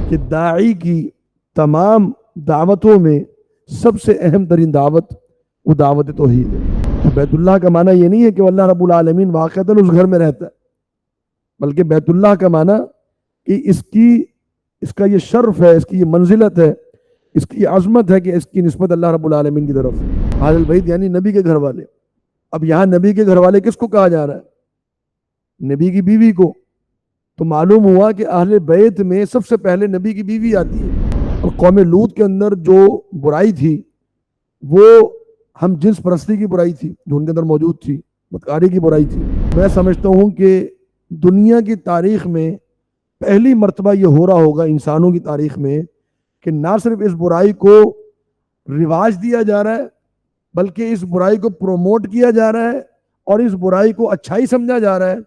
کہ داعی کی تمام دعوتوں میں سب سے اہم ترین دعوت وہ دعوت توحید ہے۔ تو بیت اللہ کا معنی یہ نہیں ہے کہ اللہ رب العالمین واقعتاً اس گھر میں رہتا ہے، بلکہ بیت اللہ کا معنی کہ اس کا یہ شرف ہے، اس کی یہ منزلت ہے، اس کی عظمت ہے کہ اس کی نسبت اللہ رب العالمین کی طرف ہے۔ اہل البیت یعنی نبی کے گھر والے۔ اب یہاں نبی کے گھر والے کس کو کہا جا رہا ہے؟ نبی کی بیوی کو۔ تو معلوم ہوا کہ اہل بیت میں سب سے پہلے نبی کی بیوی آتی ہے۔ اور قوم لوط کے اندر جو برائی تھی وہ ہم جنس پرستی کی برائی تھی جو ان کے اندر موجود تھی، بدکاری کی برائی تھی۔ میں سمجھتا ہوں کہ دنیا کی تاریخ میں پہلی مرتبہ یہ ہو رہا ہوگا انسانوں کی تاریخ میں کہ نہ صرف اس برائی کو رواج دیا جا رہا ہے بلکہ اس برائی کو پروموٹ کیا جا رہا ہے، اور اس برائی کو اچھائی سمجھا جا رہا ہے،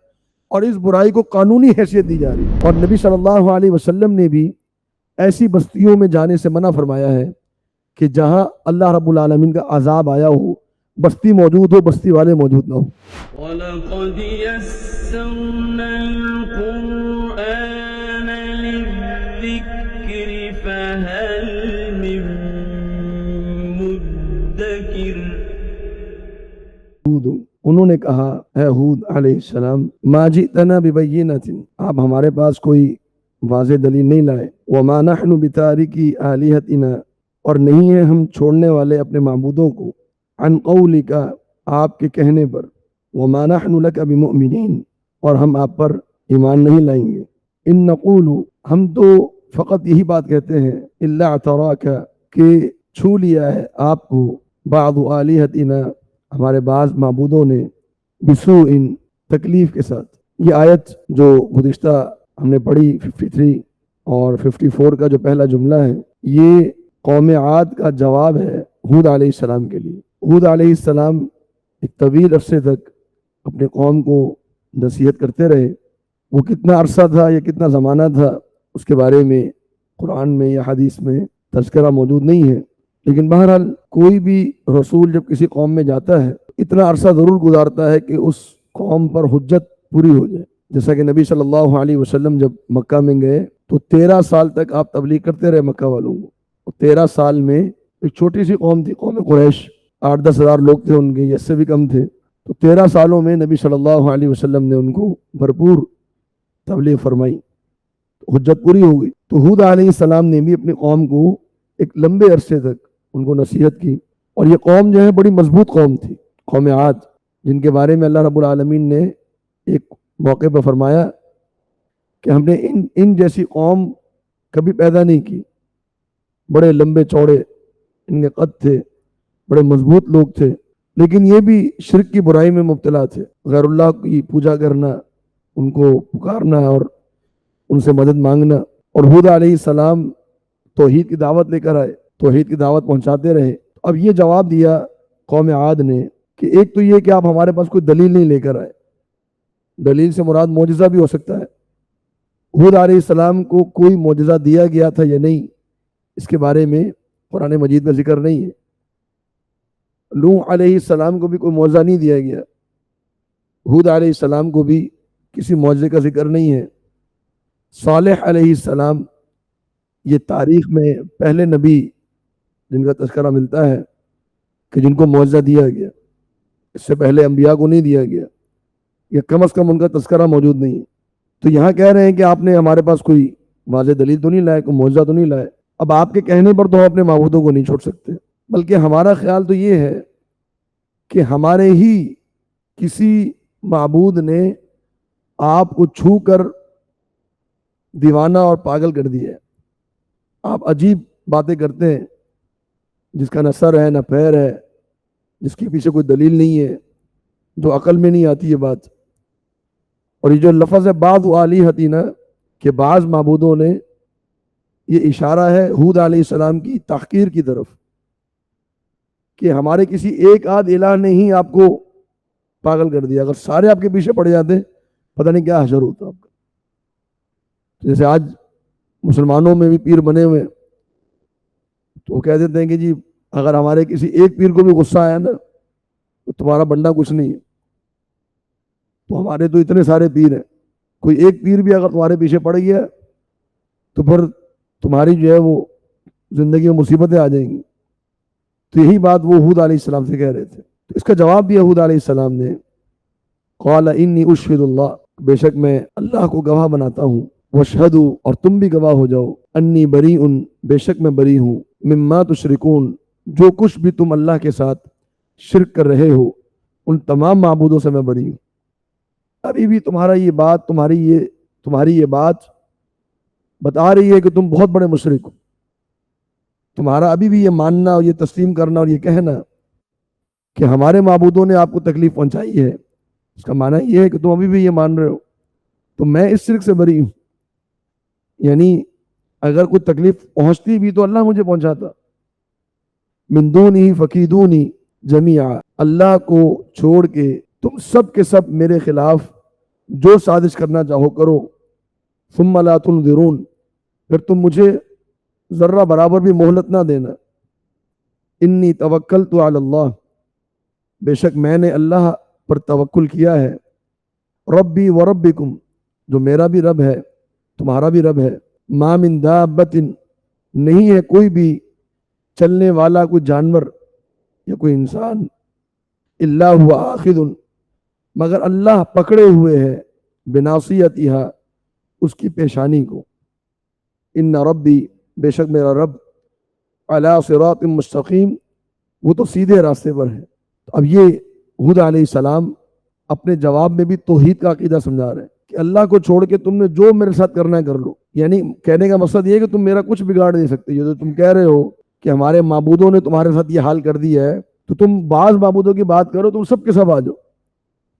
اور اس برائی کو قانونی حیثیت دی جا رہی ہے۔ اور نبی صلی اللہ علیہ وسلم نے بھی ایسی بستیوں میں جانے سے منع فرمایا ہے کہ جہاں اللہ رب العالمین کا عذاب آیا ہو، بستی موجود ہو، بستی والے موجود نہ ہو۔ وَلَقَدْ يَسَّرْنَا الْقُرْآنَ لِلذِّكْرِ فَهَلْ مِن مُدَّكِرٍ۔ انہوں نے کہا اے ہود علیہ السلام ما جئتنا ببینۃ، آپ ہمارے پاس کوئی واضح دلیل نہیں لائے، وما نحن بتارکی آلہتنا، اور نہیں ہیں ہم چھوڑنے والے اپنے معبودوں کو، عن قولک، آپ کے کہنے پر، وما نحن لک بمؤمنین، اور ہم آپ پر ایمان نہیں لائیں گے، ان نقول، ہم تو فقط یہی بات کہتے ہیں، الا اعتراک، کہ چھو لیا ہے آپ کو، بعض آلہتنا، ہمارے بعض معبودوں نے، بسوء، تکلیف کے ساتھ۔ یہ آیت جو گزشتہ ہم نے پڑھی 53 اور 54 کا جو پہلا جملہ ہے، یہ قوم عاد کا جواب ہے ہود علیہ السلام کے لیے۔ ہود علیہ السلام ایک طویل عرصے تک اپنے قوم کو نصیحت کرتے رہے۔ وہ کتنا عرصہ تھا یا کتنا زمانہ تھا اس کے بارے میں قرآن میں یا حدیث میں تذکرہ موجود نہیں ہے، لیکن بہرحال کوئی بھی رسول جب کسی قوم میں جاتا ہے اتنا عرصہ ضرور گزارتا ہے کہ اس قوم پر حجت پوری ہو جائے۔ جیسا کہ نبی صلی اللہ علیہ وسلم جب مکہ میں گئے تو 13 سال تک آپ تبلیغ کرتے رہے مکہ والوں کو۔ 13 سال میں ایک چھوٹی سی قوم تھی، قوم قریش، 8-10 ہزار لوگ تھے ان کے، یا اس سے بھی کم تھے۔ تو 13 سالوں میں نبی صلی اللہ علیہ وسلم نے ان کو بھرپور تبلیغ فرمائی، حجت پوری ہو گئی۔ تو ہود علیہ السلام نے بھی اپنی قوم کو ایک لمبے عرصے تک ان کو نصیحت کی، اور یہ قوم جو ہے بڑی مضبوط قوم تھی، قوم عاد، جن کے بارے میں اللہ رب العالمین نے ایک موقع پر فرمایا کہ ہم نے ان جیسی قوم کبھی پیدا نہیں کی۔ بڑے لمبے چوڑے ان کے قد تھے، بڑے مضبوط لوگ تھے، لیکن یہ بھی شرک کی برائی میں مبتلا تھے، غیر اللہ کی پوجا کرنا، ان کو پکارنا اور ان سے مدد مانگنا۔ اور ہود علیہ السلام توحید کی دعوت لے کر آئے، توحید کی دعوت پہنچاتے رہے۔ اب یہ جواب دیا قوم عاد نے کہ ایک تو یہ کہ آپ ہمارے پاس کوئی دلیل نہیں لے کر آئے، دلیل سے مراد معجزہ بھی ہو سکتا ہے، ہود علیہ السلام کو کوئی معجزہ دیا گیا تھا یا نہیں اس کے بارے میں قرآن مجید میں ذکر نہیں ہے۔ نوح علیہ السلام کو بھی کوئی معجزہ نہیں دیا گیا، ہود علیہ السلام کو بھی کسی معجزے کا ذکر نہیں ہے۔ صالح علیہ السلام یہ تاریخ میں پہلے نبی جن کا تذکرہ ملتا ہے کہ جن کو معجزہ دیا گیا، اس سے پہلے انبیاء کو نہیں دیا گیا، یا کم از کم ان کا تذکرہ موجود نہیں ہے۔ تو یہاں کہہ رہے ہیں کہ آپ نے ہمارے پاس کوئی واضح دلیل تو نہیں لائے، کوئی معجزہ تو نہیں لائے۔ اب آپ کے کہنے پر تو ہم اپنے معبودوں کو نہیں چھوڑ سکتے، بلکہ ہمارا خیال تو یہ ہے کہ ہمارے ہی کسی معبود نے آپ کو چھو کر دیوانہ اور پاگل کر دیا ہے۔ آپ عجیب باتیں کرتے ہیں، جس کا نہ سر ہے نہ پیر ہے، جس کے پیچھے کوئی دلیل نہیں ہے، جو عقل میں نہیں آتی یہ بات۔ اور یہ جو لفظ ہے بعض آلہتنا، کہ بعض معبودوں نے، یہ اشارہ ہے ہود علیہ السلام کی تحقیر کی طرف، کہ ہمارے کسی ایک آدھ الہ نے ہی آپ کو پاگل کر دیا، اگر سارے آپ کے پیچھے پڑ جاتے پتہ نہیں کیا حشر ہوتا آپ کا۔ جیسے آج مسلمانوں میں بھی پیر بنے ہوئے، تو وہ کہہ دیتے ہیں کہ جی اگر ہمارے کسی ایک پیر کو بھی غصہ آیا نا تو تمہارا بندہ کچھ نہیں ہے۔ تو ہمارے تو اتنے سارے پیر ہیں، کوئی ایک پیر بھی اگر تمہارے پیچھے پڑ گیا تو پھر تمہاری جو ہے وہ زندگی میں مصیبتیں آ جائیں گی. تو یہی بات وہ ہود علیہ السلام سے کہہ رہے تھے. تو اس کا جواب دیا ہود علیہ السلام نے, قال انی اشہد اللہ, بے شک میں اللہ کو گواہ بناتا ہوں, واشہدوا, اور تم بھی گواہ ہو جاؤ, انی بریء, بے شک میں بری ہوں, مما تشرکون, جو کچھ بھی تم اللہ کے ساتھ شرک کر رہے ہو ان تمام معبودوں سے میں بری ہوں. ابھی بھی تمہاری یہ بات بتا رہی ہے کہ تم بہت بڑے مشرک ہو. تمہارا ابھی بھی یہ ماننا اور یہ تسلیم کرنا اور یہ کہنا کہ ہمارے معبودوں نے آپ کو تکلیف پہنچائی ہے, اس کا معنی یہ ہے کہ تم ابھی بھی یہ مان رہے ہو. تو میں اس شرک سے بری ہوں, یعنی اگر کوئی تکلیف پہنچتی بھی تو اللہ مجھے پہنچاتا. من دونہ فکیدونی جمیعا, اللہ کو چھوڑ کے تم سب کے سب میرے خلاف جو سازش کرنا چاہو کرو. ثم لا تنظرون, پھر تم مجھے ذرہ برابر بھی مہلت نہ دینا. انی توکلت علی اللہ, بے شک میں نے اللہ پر توکل کیا ہے. ربی و ربکم, جو میرا بھی رب ہے تمہارا بھی رب ہے. ما من دابت, نہیں ہے کوئی بھی چلنے والا کوئی جانور یا کوئی انسان, الا هو آخذ, مگر اللہ پکڑے ہوئے ہے, بناصیتها, اس کی پیشانی کو. ان ربی, بے شک میرا رب, علی صراط مستقیم, وہ تو سیدھے راستے پر ہے. اب یہ ہود علیہ السلام اپنے جواب میں بھی توحید کا عقیدہ سمجھا رہے ہیں کہ اللہ کو چھوڑ کے تم نے جو میرے ساتھ کرنا ہے کر لو. یعنی کہنے کا مقصد یہ ہے کہ تم میرا کچھ بگاڑ نہیں سکتے. یہ جو تم کہہ رہے ہو کہ ہمارے معبودوں نے تمہارے ساتھ یہ حال کر دیا ہے, تو تم بعض معبودوں کی بات کرو, تم سب کے سب آ جاؤ,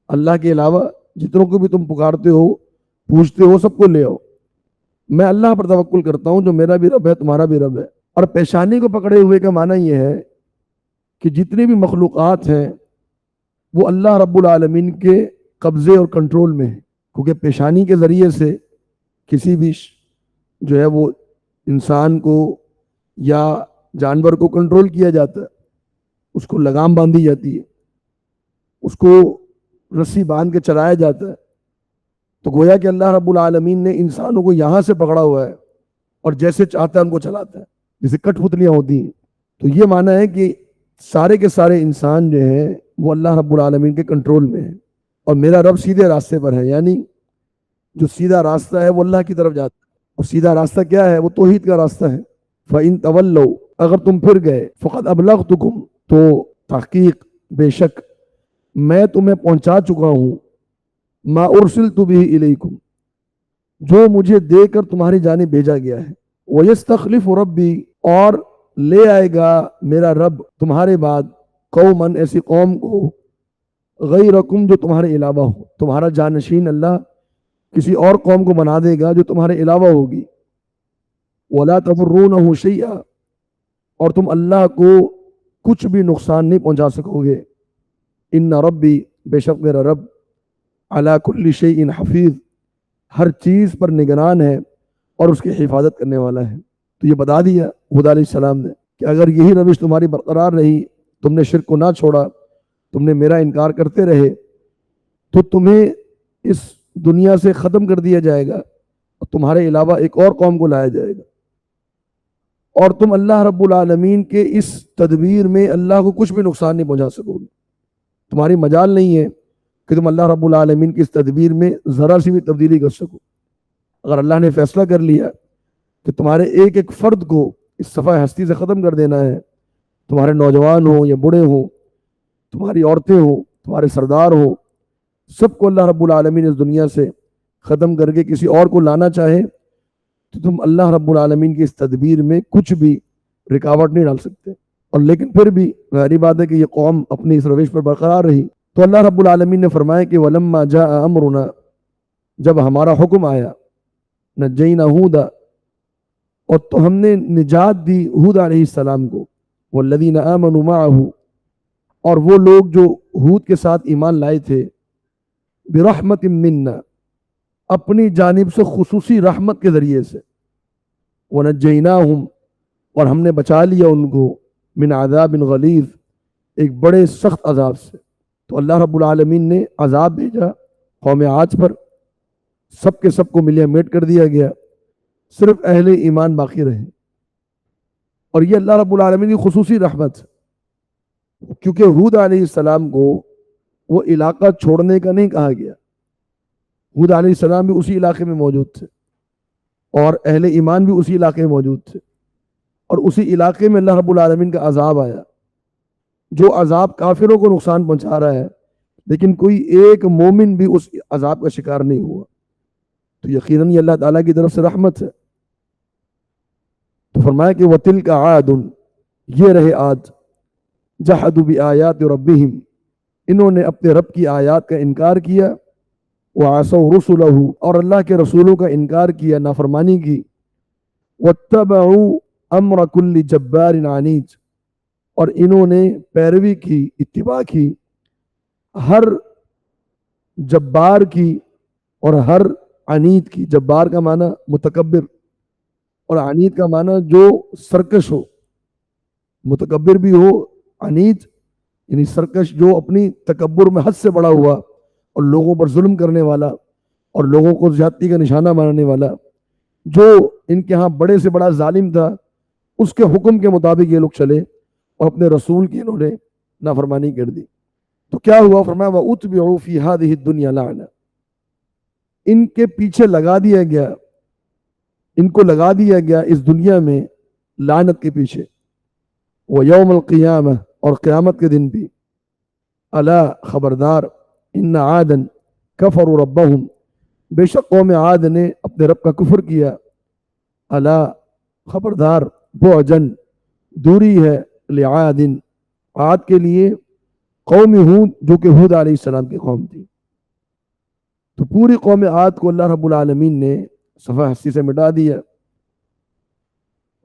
اللہ کے علاوہ جتنوں کو بھی تم پکارتے ہو پوچھتے ہو سب کو لے آؤ. میں اللہ پر توکل کرتا ہوں جو میرا بھی رب ہے تمہارا بھی رب ہے. اور پیشانی کو پکڑے ہوئے کا معنی یہ ہے کہ جتنی بھی مخلوقات ہیں وہ اللہ رب العالمین کے قبضے اور کنٹرول میں ہیں, کیونکہ پیشانی کے ذریعے سے کسی بھی جو ہے وہ انسان کو یا جانور کو کنٹرول کیا جاتا ہے, اس کو لگام باندھی جاتی ہے, اس کو رسی باندھ کے چلایا جاتا ہے. تو گویا کہ اللہ رب العالمین نے انسانوں کو یہاں سے پکڑا ہوا ہے اور جیسے چاہتا ہے ان کو چلاتا ہے, جیسے کٹ پتلیاں ہوتی ہیں. تو یہ معنی ہے کہ سارے کے سارے انسان جو ہیں وہ اللہ رب العالمین کے کنٹرول میں ہیں, اور میرا رب سیدھے راستے پر ہے. یعنی جو سیدھا راستہ ہے وہ اللہ کی طرف جاتا ہے, اور سیدھا راستہ کیا ہے, وہ توحید کا راستہ ہے. فَإِن تَوَلَّوْا, اگر تم پھر گئے, فَقَدْ أَبْلَغْتُكُمْ, تو تحقیق بے شک میں تمہیں پہنچا چکا ہوں, ما ارسلت به الیکم, جو مجھے دے کر تمہاری جانب بھیجا گیا ہے. وَيَسْتَخْلِفُ رَبِّي, اور لے آئے گا میرا رب تمہارے بعد, قوماً, ایسی قوم کو, غیرکم, جو تمہارے علاوہ ہو. تمہارا جانشین اللہ کسی اور قوم کو بنا دے گا جو تمہارے علاوہ ہوگی. وَلَا تَضُرُّونَهُ شَيْئًا, اور تم اللہ کو کچھ بھی نقصان نہیں پہنچا سکو گے. ان ربی, بے شک میرا رب, علی کل شیء حفیظ, ہر چیز پر نگران ہے اور اس کی حفاظت کرنے والا ہے. تو یہ بتا دیا ہود علیہ السلام نے کہ اگر یہی روش تمہاری برقرار رہی, تم نے شرک کو نہ چھوڑا, تم نے میرا انکار کرتے رہے, تو تمہیں اس دنیا سے ختم کر دیا جائے گا اور تمہارے علاوہ ایک اور قوم کو لایا جائے گا, اور تم اللہ رب العالمین کے اس تدبیر میں اللہ کو کچھ بھی نقصان نہیں پہنچا سکو گے. تمہاری مجال نہیں ہے کہ تم اللہ رب العالمین کی اس تدبیر میں ذرا سی بھی تبدیلی کر سکو. اگر اللہ نے فیصلہ کر لیا کہ تمہارے ایک ایک فرد کو اس صفحہ ہستی سے ختم کر دینا ہے, تمہارے نوجوان ہوں یا بوڑھے ہوں, تمہاری عورتیں ہوں, تمہارے سردار ہوں, سب کو اللہ رب العالمین اس دنیا سے ختم کر کے کسی اور کو لانا چاہے, تو تم اللہ رب العالمین کی اس تدبیر میں کچھ بھی رکاوٹ نہیں ڈال سکتے. اور لیکن پھر بھی ظاہری بات ہے کہ یہ قوم اپنی اس روش پر برقرار رہی. تو اللہ رب العالمین نے فرمایا کہ وَلَمَّا جَاءَ أَمْرُنَا, جب ہمارا حکم آیا, نَجَّيْنَا هُودًا, اور تو ہم نے نجات دی ہود علیہ السلام کو, وَالَّذِينَ آمَنُوا مَعَهُ, اور وہ لوگ جو ہود کے ساتھ ایمان لائے تھے, بِرَحْمَةٍ مِّنَّا, اپنی جانب سے خصوصی رحمت کے ذریعے سے, وَنَجَّيْنَاهُمْ, اور ہم نے بچا لیا ان کو, من عذاب غلیظ, ایک بڑے سخت عذاب سے. تو اللہ رب العالمین نے عذاب بھیجا قوم عاد پر, سب کے سب کو ملیا میٹ کر دیا گیا, صرف اہل ایمان باقی رہے. اور یہ اللہ رب العالمین کی خصوصی رحمت ہے، کیونکہ ہود علیہ السلام کو وہ علاقہ چھوڑنے کا نہیں کہا گیا. ہود علیہ السلام بھی اسی علاقے میں موجود تھے اور اہل ایمان بھی اسی علاقے میں موجود تھے، اور اسی علاقے میں اللہ رب العالمین کا عذاب آیا، جو عذاب کافروں کو نقصان پہنچا رہا ہے، لیکن کوئی ایک مومن بھی اس عذاب کا شکار نہیں ہوا. تو یقیناً یہ اللہ تعالیٰ کی طرف سے رحمت ہے. تو فرمایا کہ وَتِلْكَ عَادٌ، یہ رہے عاد، جَحَدُوا بِآيَاتِ رَبِّهِمْ، انہوں نے اپنے رب کی آیات کا انکار کیا، وَعَصَوْا رُسُلَهُ، اور اللہ کے رسولوں کا انکار کیا، نافرمانی کی، وَاتَّبَعُوا أَمْرَ كُلِّ جَبَّارٍ عَنِيدٍ، اور انہوں نے پیروی کی، اتباع کی ہر جبار کی اور ہر عنید کی. جبار کا معنی متکبر اور عنید کا معنی جو سرکش ہو. متکبر بھی ہو، عنید یعنی سرکش، جو اپنی تکبر میں حد سے بڑا ہوا اور لوگوں پر ظلم کرنے والا اور لوگوں کو زیادتی کا نشانہ بنانے والا، جو ان کے ہاں بڑے سے بڑا ظالم تھا، اس کے حکم کے مطابق یہ لوگ چلے اور اپنے رسول کی انہوں نے نافرمانی کر دی. تو کیا ہوا؟ فرمایا وَأُتْبِعُوا فِي هَذِهِ الدُّنْيَا لَعْنَةً، ان کے پیچھے لگا دیا گیا، ان کو لگا دیا گیا اس دنیا میں لعنت کے پیچھے. وَيَوْمَ الْقِيَامَةِ، اور قیامت کے دن بھی. الا، خبردار، ان عادًا کفروا ربهم، بے شک قوم عاد نے اپنے رب کا کفر کیا. الا، خبردار، بعدًا، دوری ہے، لعاد، عاد کے لیے، قوم ہود، جو کہ ہود علیہ السلام کی قوم تھی. تو پوری قوم عاد کو اللہ رب العالمین نے صفحہ ہستی سے مٹا دیا.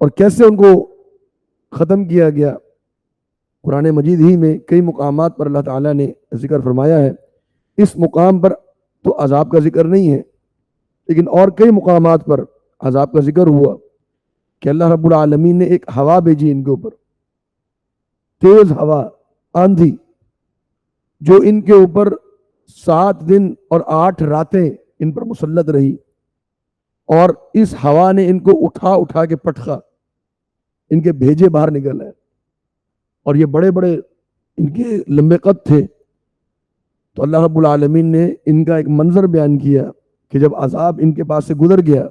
اور کیسے ان کو ختم کیا گیا؟ قرآن مجید ہی میں کئی مقامات پر اللہ تعالیٰ نے ذکر فرمایا ہے. اس مقام پر تو عذاب کا ذکر نہیں ہے، لیکن اور کئی مقامات پر عذاب کا ذکر ہوا کہ اللہ رب العالمین نے ایک ہوا بھیجی ان کے اوپر، تیز ہوا، آندھی، جو ان کے اوپر 7 دن اور 8 راتیں ان پر مسلط رہی. اور اس ہوا نے ان کو اٹھا اٹھا کے پٹخا، ان کے بھیجے باہر نکل آئے. اور یہ بڑے بڑے ان کے لمبے قد تھے. تو اللہ رب العالمین نے ان کا ایک منظر بیان کیا کہ جب عذاب ان کے پاس سے گزر گیا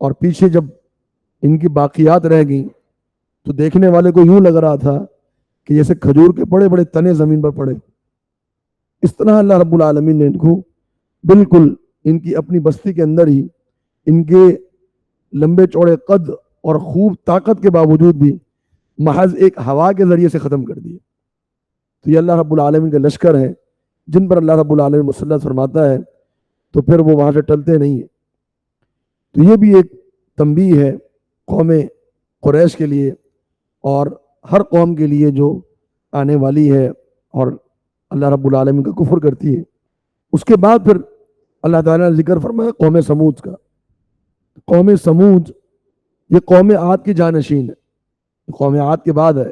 اور پیچھے جب ان کی باقیات رہ گئیں، تو دیکھنے والے کو یوں لگ رہا تھا کہ جیسے کھجور کے بڑے بڑے تنے زمین پر پڑے. اس طرح اللہ رب العالمین نے ان کو بالکل ان کی اپنی بستی کے اندر ہی، ان کے لمبے چوڑے قد اور خوب طاقت کے باوجود بھی محض ایک ہوا کے ذریعے سے ختم کر دیا. تو یہ اللہ رب العالمین کا لشکر ہے جن پر اللہ رب العالمین مسلط فرماتا ہے، تو پھر وہ وہاں سے ٹلتے نہیں ہیں. تو یہ بھی ایک تنبیہ ہے قوم قریش کے لیے اور ہر قوم کے لیے جو آنے والی ہے اور اللہ رب العالمین کا کفر کرتی ہے. اس کے بعد پھر اللہ تعالیٰ نے ذکر فرمایا قوم سمود کا. قوم سمود یہ قوم عاد کی جانشین ہے، قوم عاد کے بعد ہے.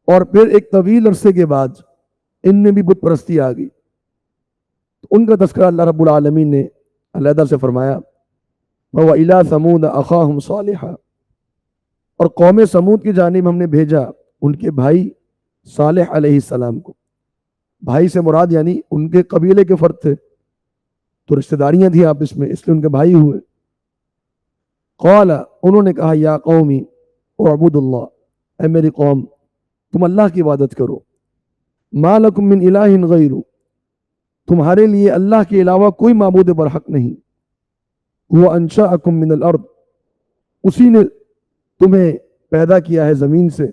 اور پھر ایک طویل عرصے کے بعد ان میں بھی بت پرستی آ گئی. ان کا تذکرہ اللہ رب العالمین نے علیحدہ سے فرمایا وَإِلَىٰ ثَمُودَ أَخَاهُمْ صَالِحًا، اور قوم سمود کی جانب ہم نے بھیجا ان کے بھائی صالح علیہ السلام کو. بھائی سے مراد یعنی ان کے قبیلے کے فرد تھے، تو رشتہ داریاں تھیں آپس میں، اس لیے ان کے بھائی ہوئے. قال، انہوں نے کہا یا قومی اعبدوا اللہ، اے میری قوم تم اللہ کی عبادت کرو. ما لکم من الہ غیر، تمہارے لیے اللہ کے علاوہ کوئی معبود برحق نہیں. وہ انشأکم من الارض، اسی نے تمہیں پیدا کیا ہے زمین سے.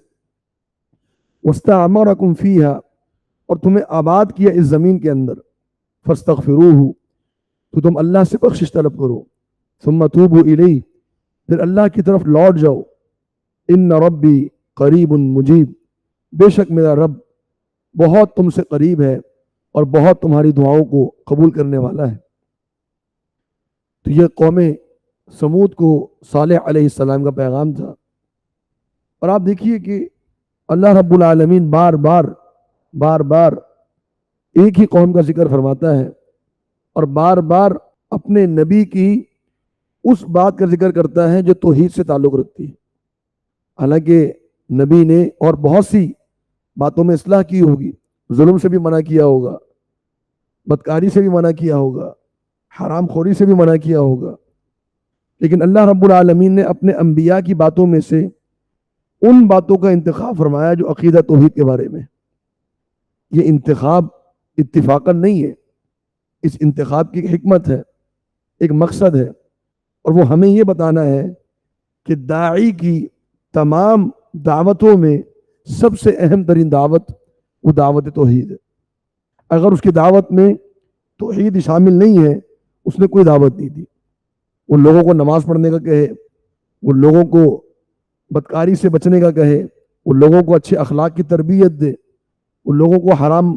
واستعمرکم فیہا، اور تمہیں آباد کیا اس زمین کے اندر. فاستغفروہ، تو تم اللہ سے بخشش طلب کرو. ثم توبوا الیہ، پھر اللہ کی طرف لوٹ جاؤ. ان ربی قریب مجیب، بے شک میرا رب بہت تم سے قریب ہے اور بہت تمہاری دعاؤں کو قبول کرنے والا ہے. تو یہ قوم سمود کو صالح علیہ السلام کا پیغام تھا. اور آپ دیکھیے کہ اللہ رب العالمین بار بار ایک ہی قوم کا ذکر فرماتا ہے اور بار بار اپنے نبی کی اس بات کا ذکر کرتا ہے جو توحید سے تعلق رکھتی ہے. حالانکہ نبی نے اور بہت سی باتوں میں اصلاح کی ہوگی، ظلم سے بھی منع کیا ہوگا، بدکاری سے بھی منع کیا ہوگا، حرام خوری سے بھی منع کیا ہوگا، لیکن اللہ رب العالمین نے اپنے انبیاء کی باتوں میں سے ان باتوں کا انتخاب فرمایا جو عقیدہ توحید کے بارے میں. یہ انتخاب اتفاقاً نہیں ہے، اس انتخاب کی ایک حکمت ہے، ایک مقصد ہے، اور وہ ہمیں یہ بتانا ہے کہ داعی کی تمام دعوتوں میں سب سے اہم ترین دعوت وہ دعوت توحید ہے. اگر اس کی دعوت میں توحید شامل نہیں ہے اس نے کوئی دعوت نہیں دی. وہ لوگوں کو نماز پڑھنے کا کہے، وہ لوگوں کو بدکاری سے بچنے کا کہے، وہ لوگوں کو اچھے اخلاق کی تربیت دے، وہ لوگوں کو حرام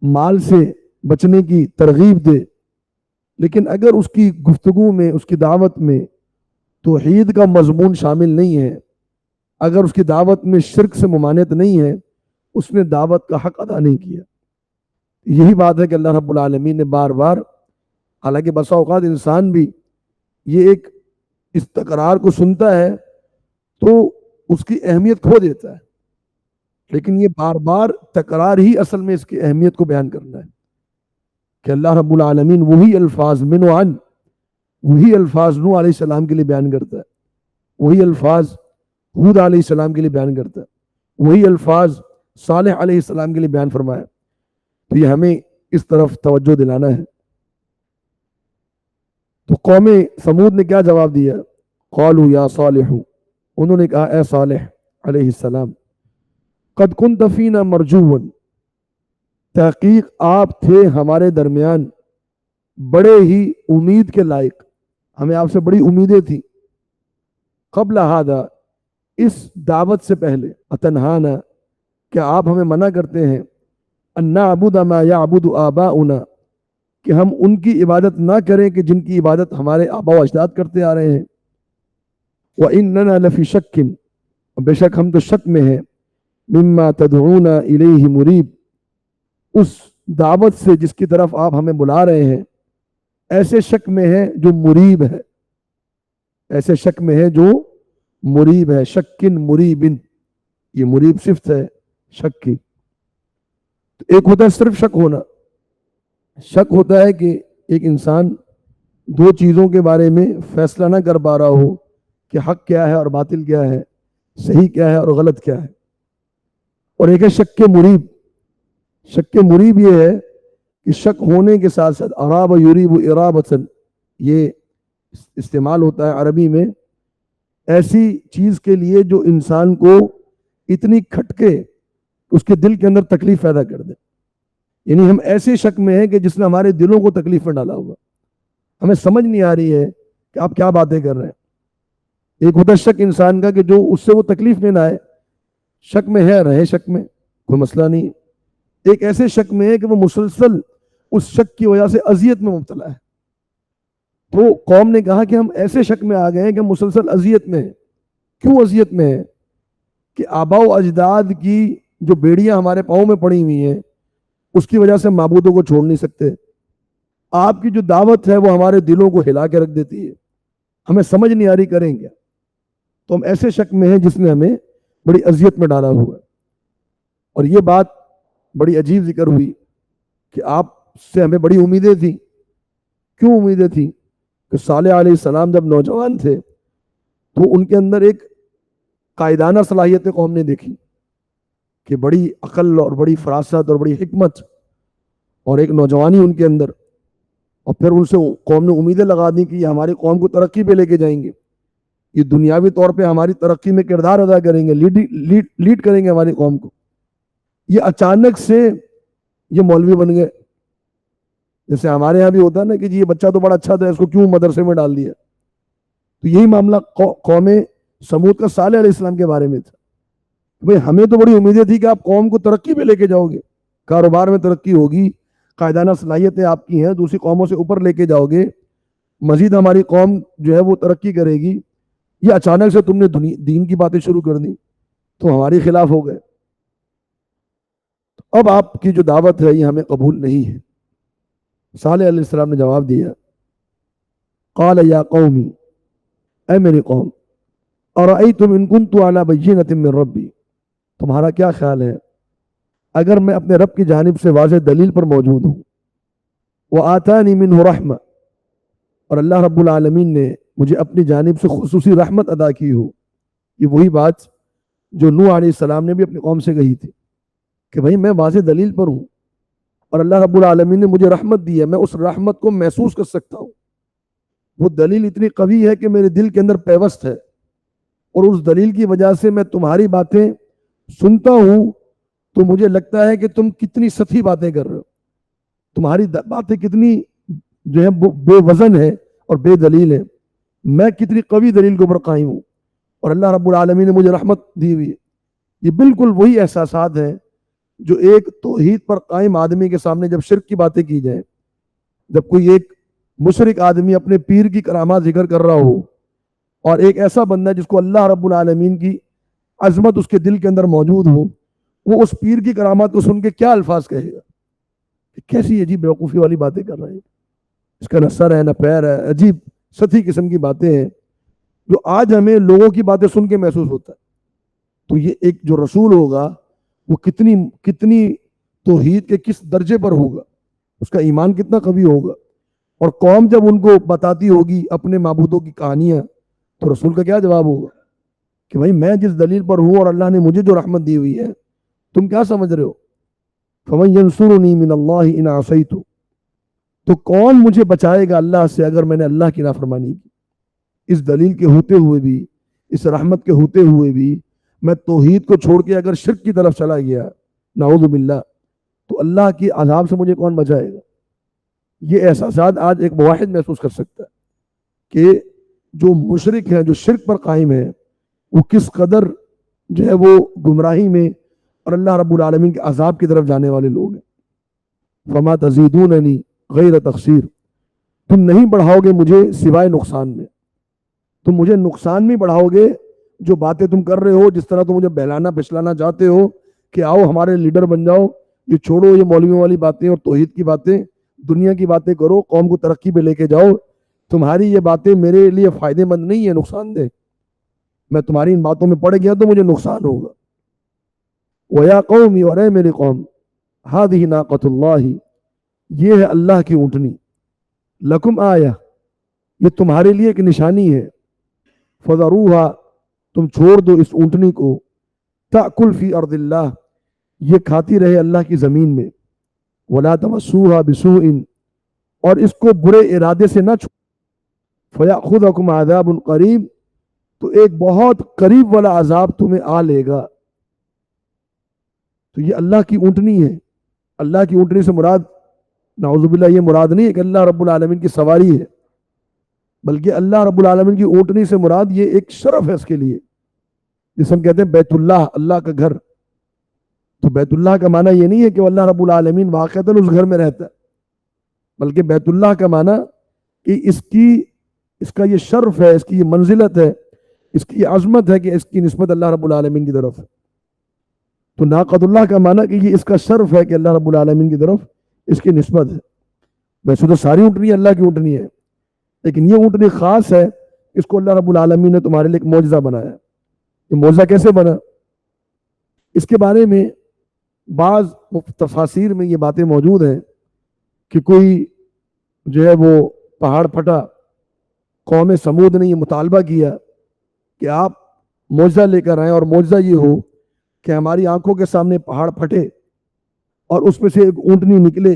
مال سے بچنے کی ترغیب دے، لیکن اگر اس کی گفتگو میں، اس کی دعوت میں توحید کا مضمون شامل نہیں ہے، اگر اس کی دعوت میں شرک سے ممانعت نہیں ہے، اس نے دعوت کا حق ادا نہیں کیا. یہی بات ہے کہ اللہ رب العالمین نے بار بار، حالانکہ بسا اوقات انسان بھی یہ ایک اس تکرار کو سنتا ہے تو اس کی اہمیت کھو دیتا ہے، لیکن یہ بار بار تکرار ہی اصل میں اس کی اہمیت کو بیان کرنا ہے کہ اللہ رب العالمین وہی الفاظ من و عن، وہی الفاظ نوح علیہ السلام کے لیے بیان کرتا ہے، وہی الفاظ ہود علیہ السلام کے لیے بیان کرتا ہے، وہی الفاظ صالح علیہ السلام کے لیے بیان فرمایا. تو یہ ہمیں اس طرف توجہ دلانا ہے. تو قوم سمود نے کیا جواب دیا؟ قالوا یا صالح، انہوں نے کہا اے صالح علیہ السلام، قد کنت فینا مرجوا، تحقیق آپ تھے ہمارے درمیان بڑے ہی امید کے لائق، ہمیں آپ سے بڑی امیدیں تھیں. قبل ھذا، اس دعوت سے پہلے، اتنہانا، کیا آپ ہمیں منع کرتے ہیں، ان نعبد ما یعبد آباؤنا، کہ ہم ان کی عبادت نہ کریں کہ جن کی عبادت ہمارے آبا و اجداد کرتے آ رہے ہیں. وَإِنَّنَا لَفِي شَكٍ، بے شک ہم تو شک میں ہیں، مما تدعونا الیہ مریب، اس دعوت سے جس کی طرف آپ ہمیں بلا رہے ہیں، ایسے شک میں ہے جو مریب ہے، ایسے شک میں ہے جو مریب ہے. شکن مریبن، یہ مریب صفت ہے شک کی. تو ایک ہوتا ہے صرف شک ہونا، شک ہوتا ہے کہ ایک انسان دو چیزوں کے بارے میں فیصلہ نہ کر پا رہا ہو کہ حق کیا ہے اور باطل کیا ہے، صحیح کیا ہے اور غلط کیا ہے. اور ایک ہے شک کے مریب. شک کے مریب یہ ہے کہ شک ہونے کے ساتھ ساتھ اراب یریب ارابۃ، یہ استعمال ہوتا ہے عربی میں ایسی چیز کے لیے جو انسان کو اتنی کھٹکے اس کے دل کے اندر تکلیف پیدا کر دے. یعنی ہم ایسے شک میں ہیں کہ جس نے ہمارے دلوں کو تکلیف میں ڈالا ہوگا، ہمیں سمجھ نہیں آ رہی ہے کہ آپ کیا باتیں کر رہے ہیں. ایک ہوتا ہے شک انسان کا کہ جو اس سے وہ تکلیف میں نہ آئے، شک میں ہے رہے، شک میں کوئی مسئلہ نہیں. ایک ایسے شک میں ہے کہ وہ مسلسل اس شک کی وجہ سے اذیت میں مبتلا ہے. تو قوم نے کہا کہ ہم ایسے شک میں آ گئے ہیں کہ مسلسل اذیت میں ہیں. کیوں اذیت میں ہے؟ کہ آبا و اجداد کی جو بیڑیاں ہمارے پاؤں میں پڑی ہوئی ہیں اس کی وجہ سے معبودوں کو چھوڑ نہیں سکتے. آپ کی جو دعوت ہے وہ ہمارے دلوں کو ہلا کے رکھ دیتی ہے، ہمیں سمجھ نہیں آ رہی کریں کیا. تو ہم ایسے شک میں ہیں جس نے ہمیں بڑی اذیت میں ڈالا ہوا ہے. اور یہ بات بڑی عجیب ذکر ہوئی کہ آپ سے ہمیں بڑی امیدیں تھیں. کیوں امیدیں تھیں؟ کہ صالح علیہ السلام جب نوجوان تھے تو ان کے اندر ایک قائدانہ صلاحیتیں قوم نے دیکھی کہ بڑی عقل اور بڑی فراست اور بڑی حکمت اور ایک نوجوانی ان کے اندر، اور پھر ان سے قوم نے امیدیں لگا دی کہ یہ ہماری قوم کو ترقی پہ لے کے جائیں گے، یہ دنیاوی طور پہ ہماری ترقی میں کردار ادا کریں گے، لیڈ کریں گے ہماری قوم کو. یہ اچانک سے یہ مولوی بن گئے. جیسے ہمارے ہاں بھی ہوتا ہے نا کہ جی یہ بچہ تو بڑا اچھا تھا، اس کو کیوں مدرسے میں ڈال دیا. تو یہی معاملہ قوم سمود کا صالح علیہ السلام کے بارے میں تھا. بھئی ہمیں تو بڑی امیدیں تھی کہ آپ قوم کو ترقی پہ لے کے جاؤ گے، کاروبار میں ترقی ہوگی، قائدانہ صلاحیتیں آپ کی ہیں، دوسری قوموں سے اوپر لے کے جاؤ گے، مزید ہماری قوم جو ہے وہ ترقی کرے گی. یہ اچانک سے تم نے دین کی باتیں شروع کر دی تو ہماری خلاف ہو گئے. اب آپ کی جو دعوت ہے یہ ہمیں قبول نہیں ہے. صالح علیہ السلام نے جواب دیا، قال یا قومی، اے میری قوم ارأیتم ان کنت علی بینۃ من ربی، تمہارا کیا خیال ہے اگر میں اپنے رب کی جانب سے واضح دلیل پر موجود ہوں، وآتانی منہ رحمہ، اور اللہ رب العالمین نے مجھے اپنی جانب سے خصوصی رحمت ادا کی ہو۔ یہ وہی بات جو نوح علیہ السلام نے بھی اپنی قوم سے کہی تھی کہ بھائی میں واضح دلیل پر ہوں اور اللہ رب العالمین نے مجھے رحمت دی ہے، میں اس رحمت کو محسوس کر سکتا ہوں، وہ دلیل اتنی قوی ہے کہ میرے دل کے اندر پیوست ہے، اور اس دلیل کی وجہ سے میں تمہاری باتیں سنتا ہوں تو مجھے لگتا ہے کہ تم کتنی سطحی باتیں کر رہے ہو، تمہاری باتیں کتنی جو ہے بے وزن ہے اور بے دلیل ہے، میں کتنی قوی دلیل کے اوپر قائم ہوں، اور اللہ رب العالمین نے مجھے رحمت دی ہوئی ہے۔ یہ بالکل وہی احساسات ہیں جو ایک توحید پر قائم آدمی کے سامنے جب شرک کی باتیں کی جائیں، جب کوئی ایک مشرک آدمی اپنے پیر کی کرامات ذکر کر رہا ہو، اور ایک ایسا بندہ جس کو اللہ رب العالمین کی عظمت اس کے دل کے اندر موجود ہو، وہ اس پیر کی کرامات کو سن کے کیا الفاظ کہے گا، کیسی عجیب بیوقوفی والی باتیں کر رہے ہیں، اس کا نہ سر ہے نہ پیر ہے، عجیب سطحی قسم کی باتیں ہیں جو آج ہمیں لوگوں کی باتیں سن کے محسوس ہوتا ہے۔ تو یہ ایک جو رسول ہوگا وہ کتنی توحید کے کس درجے پر ہوگا، اس کا ایمان کتنا قوی ہوگا، اور قوم جب ان کو بتاتی ہوگی اپنے معبودوں کی کہانیاں تو رسول کا کیا جواب ہوگا کہ بھائی میں جس دلیل پر ہوں اور اللہ نے مجھے جو رحمت دی ہوئی ہے تم کیا سمجھ رہے ہو، فَمَن يَنصُرُنِي مِنَ اللَّهِ إِنْ عَصَيْتُ، تو کون مجھے بچائے گا اللہ سے اگر میں نے اللہ کی نافرمانی کی۔ اس دلیل کے ہوتے ہوئے بھی، اس رحمت کے ہوتے ہوئے بھی میں توحید کو چھوڑ کے اگر شرک کی طرف چلا گیا، نعوذ باللہ، تو اللہ کی عذاب سے مجھے کون بچائے گا۔ یہ احساسات آج ایک موحد محسوس کر سکتا ہے کہ جو مشرک ہیں، جو شرک پر قائم ہیں، وہ کس قدر جو ہے وہ گمراہی میں اور اللہ رب العالمین کے عذاب کی طرف جانے والے لوگ ہیں۔ فما تزیدوننی غیر تخسیر، تم نہیں بڑھاؤ گے مجھے سوائے نقصان میں، تم مجھے نقصان میں بڑھاؤ گے۔ جو باتیں تم کر رہے ہو، جس طرح تم مجھے بہلانا پچھلانا چاہتے ہو کہ آؤ ہمارے لیڈر بن جاؤ، یہ چھوڑو یہ مولویوں والی باتیں اور توحید کی باتیں، دنیا کی باتیں کرو، قوم کو ترقی پہ لے کے جاؤ، تمہاری یہ باتیں میرے لیے فائدے مند نہیں ہے، نقصان دہ، میں تمہاری ان باتوں میں پڑ گیا تو مجھے نقصان ہوگا۔ وَيَا قَوْمِ، اور اے میری قوم، هَذِهِ نَاقَةُ اللَّهِ، یہ ہے اللہ کی اونٹنی، لَكُمْ آیہ، یہ تمہارے لیے ایک نشانی ہے، فَذَرُوهَا، تم چھوڑ دو اس اونٹنی کو، تَأْكُلْ فِي أَرْضِ اللَّهِ، یہ کھاتی رہے اللہ کی زمین میں، وَلَا تَمَسُّوهَا بِسُوءٍ، اور اس کو برے ارادے سے نہ چھوڑ، فَيَأْخُذَكُمْ عَذَابٌ قَرِيبٌ، تو ایک بہت قریب والا عذاب تمہیں آ لے گا۔ تو یہ اللہ کی اونٹنی ہے۔ اللہ کی اونٹنی سے مراد نعوذ باللہ یہ مراد نہیں ہے کہ اللہ رب العالمین کی سواری ہے، بلکہ اللہ رب العالمین کی اونٹنی سے مراد یہ ایک شرف ہے اس کے لیے، جسے ہم کہتے ہیں بیت اللہ، اللہ کا گھر۔ تو بیت اللہ کا معنی یہ نہیں ہے کہ اللہ رب العالمین واقعتاً اس گھر میں رہتا ہے، بلکہ بیت اللہ کا معنی کہ اس کا یہ شرف ہے، اس کی یہ منزلت ہے، اس کی یہ عظمت ہے کہ اس کی نسبت اللہ رب العالمین کی طرف ہے۔ تو ناقۃ اللہ کا معنی کہ یہ اس کا شرف ہے کہ اللہ رب العالمین کی طرف اس کی نسبت ہے۔ ویسے تو ساری اونٹنی اللہ کی اونٹنی ہے، لیکن یہ اونٹنی خاص ہے، اس کو اللہ رب العالمین نے تمہارے لیے ایک معجزہ بنایا۔ یہ معجزہ کیسے بنا، اس کے بارے میں بعض تفاسیر میں یہ باتیں موجود ہیں کہ کوئی جو ہے وہ پہاڑ پھٹا، قوم سمود نے یہ مطالبہ کیا کہ آپ معجزہ لے کر آئیں، اور معجزہ یہ ہو کہ ہماری آنکھوں کے سامنے پہاڑ پھٹے اور اس میں سے ایک اونٹنی نکلے،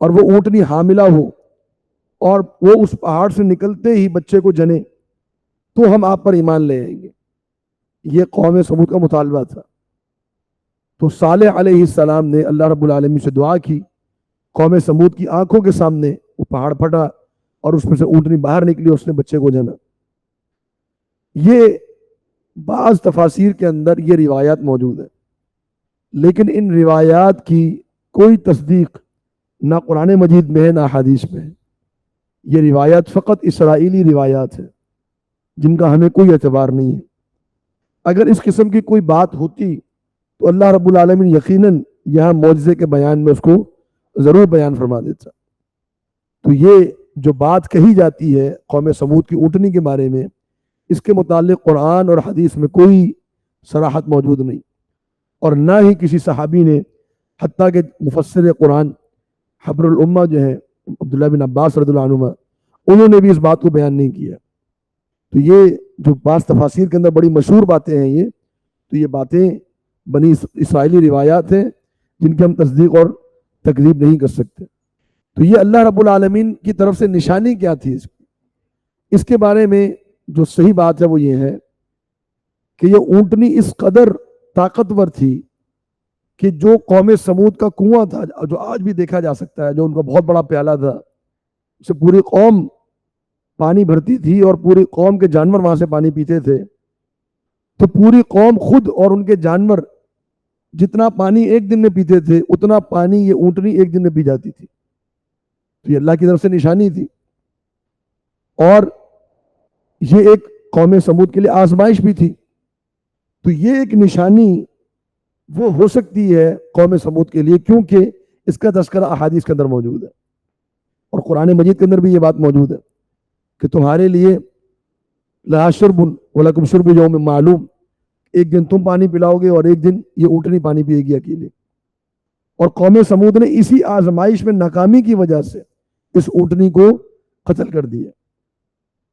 اور وہ اونٹنی حاملہ ہو، اور وہ اس پہاڑ سے نکلتے ہی بچے کو جنے، تو ہم آپ پر ایمان لے آئیں گے۔ یہ قوم سمود کا مطالبہ تھا۔ تو صالح علیہ السلام نے اللہ رب العالمین سے دعا کی، قوم سمود کی آنکھوں کے سامنے وہ پہاڑ پھٹا اور اس میں سے اونٹنی باہر نکلی، اس نے بچے کو جنا۔ یہ بعض تفاسیر کے اندر یہ روایات موجود ہیں، لیکن ان روایات کی کوئی تصدیق نہ قرآن مجید میں ہے نہ حدیث میں ہے۔ یہ روایات فقط اسرائیلی روایات ہیں جن کا ہمیں کوئی اعتبار نہیں ہے۔ اگر اس قسم کی کوئی بات ہوتی تو اللہ رب العالمین یقیناً یہاں معجزے کے بیان میں اس کو ضرور بیان فرما دیتا۔ تو یہ جو بات کہی جاتی ہے قوم سمود کی اونٹنی کے بارے میں، اس کے متعلق قرآن اور حدیث میں کوئی صراحت موجود نہیں، اور نہ ہی کسی صحابی نے، حتیٰ کہ مفسر قرآن حبر الامہ جو ہے عبداللہ بن عباس رضی اللہ عنہما، انہوں نے بھی اس بات کو بیان نہیں کیا۔ تو یہ جو بعض تفاسیر کے اندر بڑی مشہور باتیں ہیں، یہ باتیں بنی اسرائیلی روایات ہیں جن کی ہم تصدیق اور تکذیب نہیں کر سکتے۔ تو یہ اللہ رب العالمین کی طرف سے نشانی کیا تھی اس کے بارے میں جو صحیح بات ہے وہ یہ ہے کہ یہ اونٹنی اس قدر طاقتور تھی کہ جو قوم سمود کا کنواں تھا، جو آج بھی دیکھا جا سکتا ہے، جو ان کا بہت بڑا پیالہ تھا، اسے پوری قوم پانی بھرتی تھی اور پوری قوم کے جانور وہاں سے پانی پیتے تھے، تو پوری قوم خود اور ان کے جانور جتنا پانی ایک دن میں پیتے تھے اتنا پانی یہ اونٹنی ایک دن میں پی جاتی تھی۔ تو یہ اللہ کی طرف سے نشانی تھی، اور یہ ایک قوم سمود کے لیے آزمائش بھی تھی۔ تو یہ ایک نشانی وہ ہو سکتی ہے قوم سمود کے لیے، کیونکہ اس کا تذکرہ احادیث کے اندر موجود ہے، اور قرآن مجید کے اندر بھی یہ بات موجود ہے کہ تمہارے لیے لا شرب ولکم شرب یوم معلوم، ایک دن تم پانی پلاؤ گے اور ایک دن یہ اونٹنی پانی پیے گی اکیلے۔ اور قوم سمود نے اسی آزمائش میں ناکامی کی وجہ سے اس اونٹنی کو قتل کر دیا،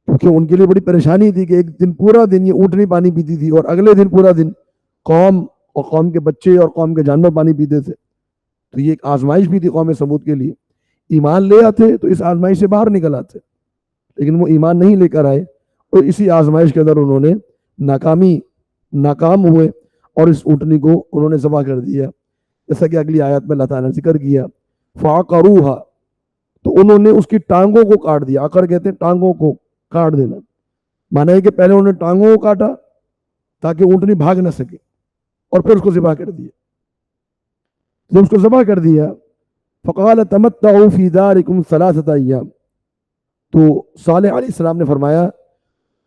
کیونکہ ان کے لیے بڑی پریشانی تھی کہ ایک دن پورا دن یہ اونٹنی پانی پیتی تھی اور اگلے دن پورا دن قوم اور قوم کے بچے اور قوم کے جانور پانی پیتے تھے۔ تو یہ ایک آزمائش بھی تھی قوم سمود کے لیے۔ ایمان لے آتے تو اس آزمائش سے باہر نکل آتے، لیکن وہ ایمان نہیں لے کر آئے، اور اسی آزمائش کے اندر انہوں نے ناکام ہوئے اور اس اونٹنی کو انہوں نے ذبح کر دیا، جیسا کہ اگلی آیت میں اللہ تعالیٰ نے ذکر کیا۔ فَعَقَرُوهَا، تو انہوں نے اس کی ٹانگوں کو کاٹ دیا۔ عقر کہتے ہیں ٹانگوں کو کاٹ دینا، مانا ہے کہ پہلے انہوں نے ٹانگوں کو کاٹا تاکہ اونٹنی بھاگ نہ سکے، اور پھر اس کو ذبح کر دیا۔ جب اس کو ذبح کر دیا، فَقَالَ تَمَتَّعُوا فِي دَارِكُمْ ثَلَاثَةَ أَيَّامٍ، تو صالح علیہ السلام نے فرمایا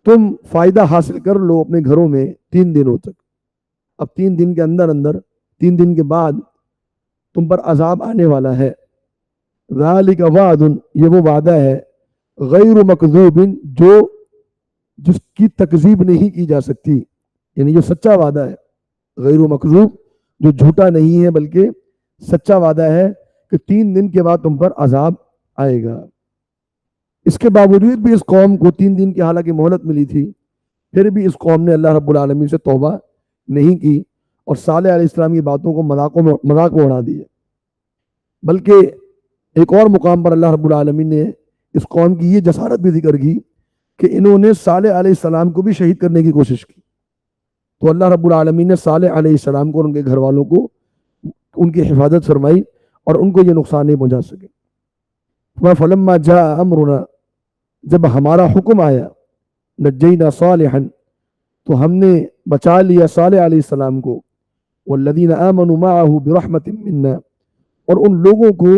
تم فائدہ حاصل کر لو اپنے گھروں میں 3 دنوں تک۔ اب 3 دن کے اندر 3 دن کے بعد تم پر عذاب آنے والا ہے۔ ذَلِكَ وَعْدٌ، یہ وہ وعدہ ہے، غیر مکذوب، جس کی تکذیب نہیں کی جا سکتی، یعنی جو سچا وعدہ ہے، غیر مکذوب، جو جھوٹا نہیں ہے بلکہ سچا وعدہ ہے کہ 3 دن کے بعد تم پر عذاب آئے گا۔ اس کے باوجود بھی اس قوم کو 3 دن کی حالانکہ مہلت ملی تھی، پھر بھی اس قوم نے اللہ رب العالمین سے توبہ نہیں کی اور صالح علیہ السلام کی باتوں کو مذاق میں اڑا دیا۔ بلکہ ایک اور مقام پر اللہ رب العالمین نے اس قوم کی یہ جسارت بھی ذکر کی کہ انہوں نے صالح علیہ السلام کو بھی شہید کرنے کی کوشش کی، تو اللہ رب العالمین نے صالح علیہ السلام کو اور ان کے گھر والوں کو ان کی حفاظت فرمائی اور ان کو یہ نقصان نہیں پہنچا سکے۔ فَلَمَّا جَاءَ أَمْرُنَا، جب ہمارا حکم آیا، نجینا صالحا، تو ہم نے بچا لیا صالح علیہ السلام کو، والذین آمنوا معه برحمت منا، اور ان لوگوں کو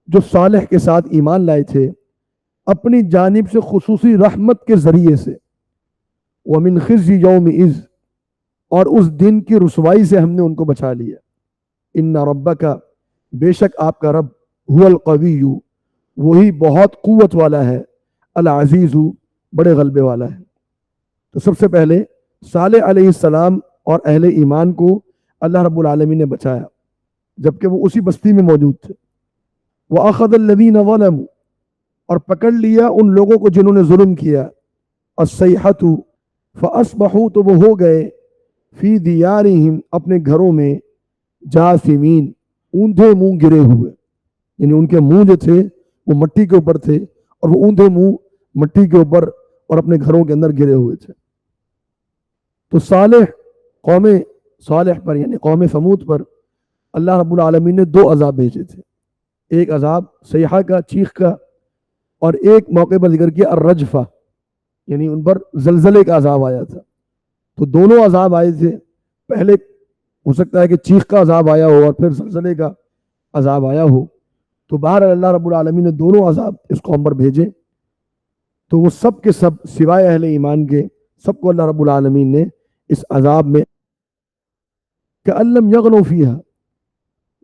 جو صالح کے ساتھ ایمان لائے تھے اپنی جانب سے خصوصی رحمت کے ذریعے سے، ومن خزي يومئذ، اور اس دن کی رسوائی سے ہم نے ان کو بچا لیا۔ ان ربک، بے شک آپ کا رب، هو القوی، وہی بہت قوت والا ہے، العزیز، بڑے غلبے والا ہے۔ تو سب سے پہلے صالح علیہ السلام اور اہل ایمان کو اللہ رب العالمین نے بچایا جبکہ وہ اسی بستی میں موجود تھے۔ وَأَخَذَ الَّذِينَ ظَلَمُوا، اور پکڑ لیا ان لوگوں کو جنہوں نے ظلم کیا، الصَّيْحَةُ، فَأَصْبَحُوا، تو وہ ہو گئے، فی دیارہم، اپنے گھروں میں، جاثمین، اوندھے منہ گرے ہوئے، یعنی ان کے منہ جو تھے وہ مٹی کے اوپر تھے اور وہ اوندھے منہ مٹی کے اوپر اور اپنے گھروں کے اندر گرے ہوئے تھے۔ تو قوم صالح پر یعنی قوم سمود پر اللہ رب العالمین نے 2 عذاب بھیجے تھے، ایک عذاب صیحہ کا، چیخ کا، اور ایک موقع پر ذکر کیا الرجفہ، یعنی ان پر زلزلے کا عذاب آیا تھا۔ تو دونوں عذاب آئے تھے، پہلے ہو سکتا ہے کہ چیخ کا عذاب آیا ہو اور پھر زلزلے کا عذاب آیا ہو، تو باہر اللہ رب العالمین نے دونوں عذاب اس قوم پر بھیجے۔ تو وہ سب کے سب سوائے اہل ایمان کے سب کو اللہ رب العالمین نے اس عذاب میں کأن لم یغنوا فیہا،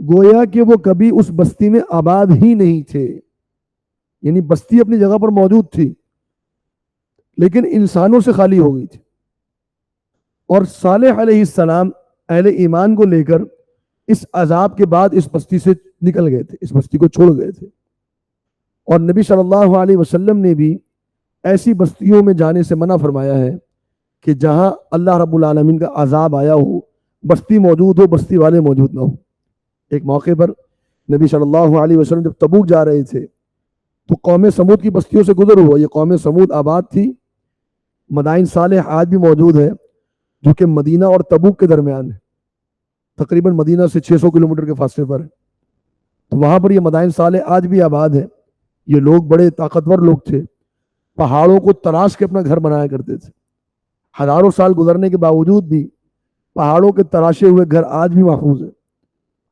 گویا کہ وہ کبھی اس بستی میں آباد ہی نہیں تھے، یعنی بستی اپنی جگہ پر موجود تھی لیکن انسانوں سے خالی ہو گئی تھی. اور صالح علیہ السلام اہل ایمان کو لے کر اس عذاب کے بعد اس بستی سے نکل گئے تھے, اس بستی کو چھوڑ گئے تھے. اور نبی صلی اللہ علیہ وسلم نے بھی ایسی بستیوں میں جانے سے منع فرمایا ہے کہ جہاں اللہ رب العالمین کا عذاب آیا ہو, بستی موجود ہو, بستی والے موجود نہ ہو. ایک موقع پر نبی صلی اللہ علیہ وسلم جب تبوک جا رہے تھے تو قوم سمود کی بستیوں سے گزر ہوا. یہ قوم سمود آباد تھی. مدائن صالح آج بھی موجود ہے جو کہ مدینہ اور تبوک کے درمیان ہے, تقریباً مدینہ سے 600 کلومیٹر کے فاصلے پر ہے. تو وہاں پر یہ مدائن صالح آج بھی آباد ہے. یہ لوگ بڑے طاقتور لوگ تھے, پہاڑوں کو تراش کے اپنا گھر بنایا کرتے تھے. ہزاروں سال گزرنے کے باوجود بھی پہاڑوں کے تراشے ہوئے گھر آج بھی محفوظ ہیں.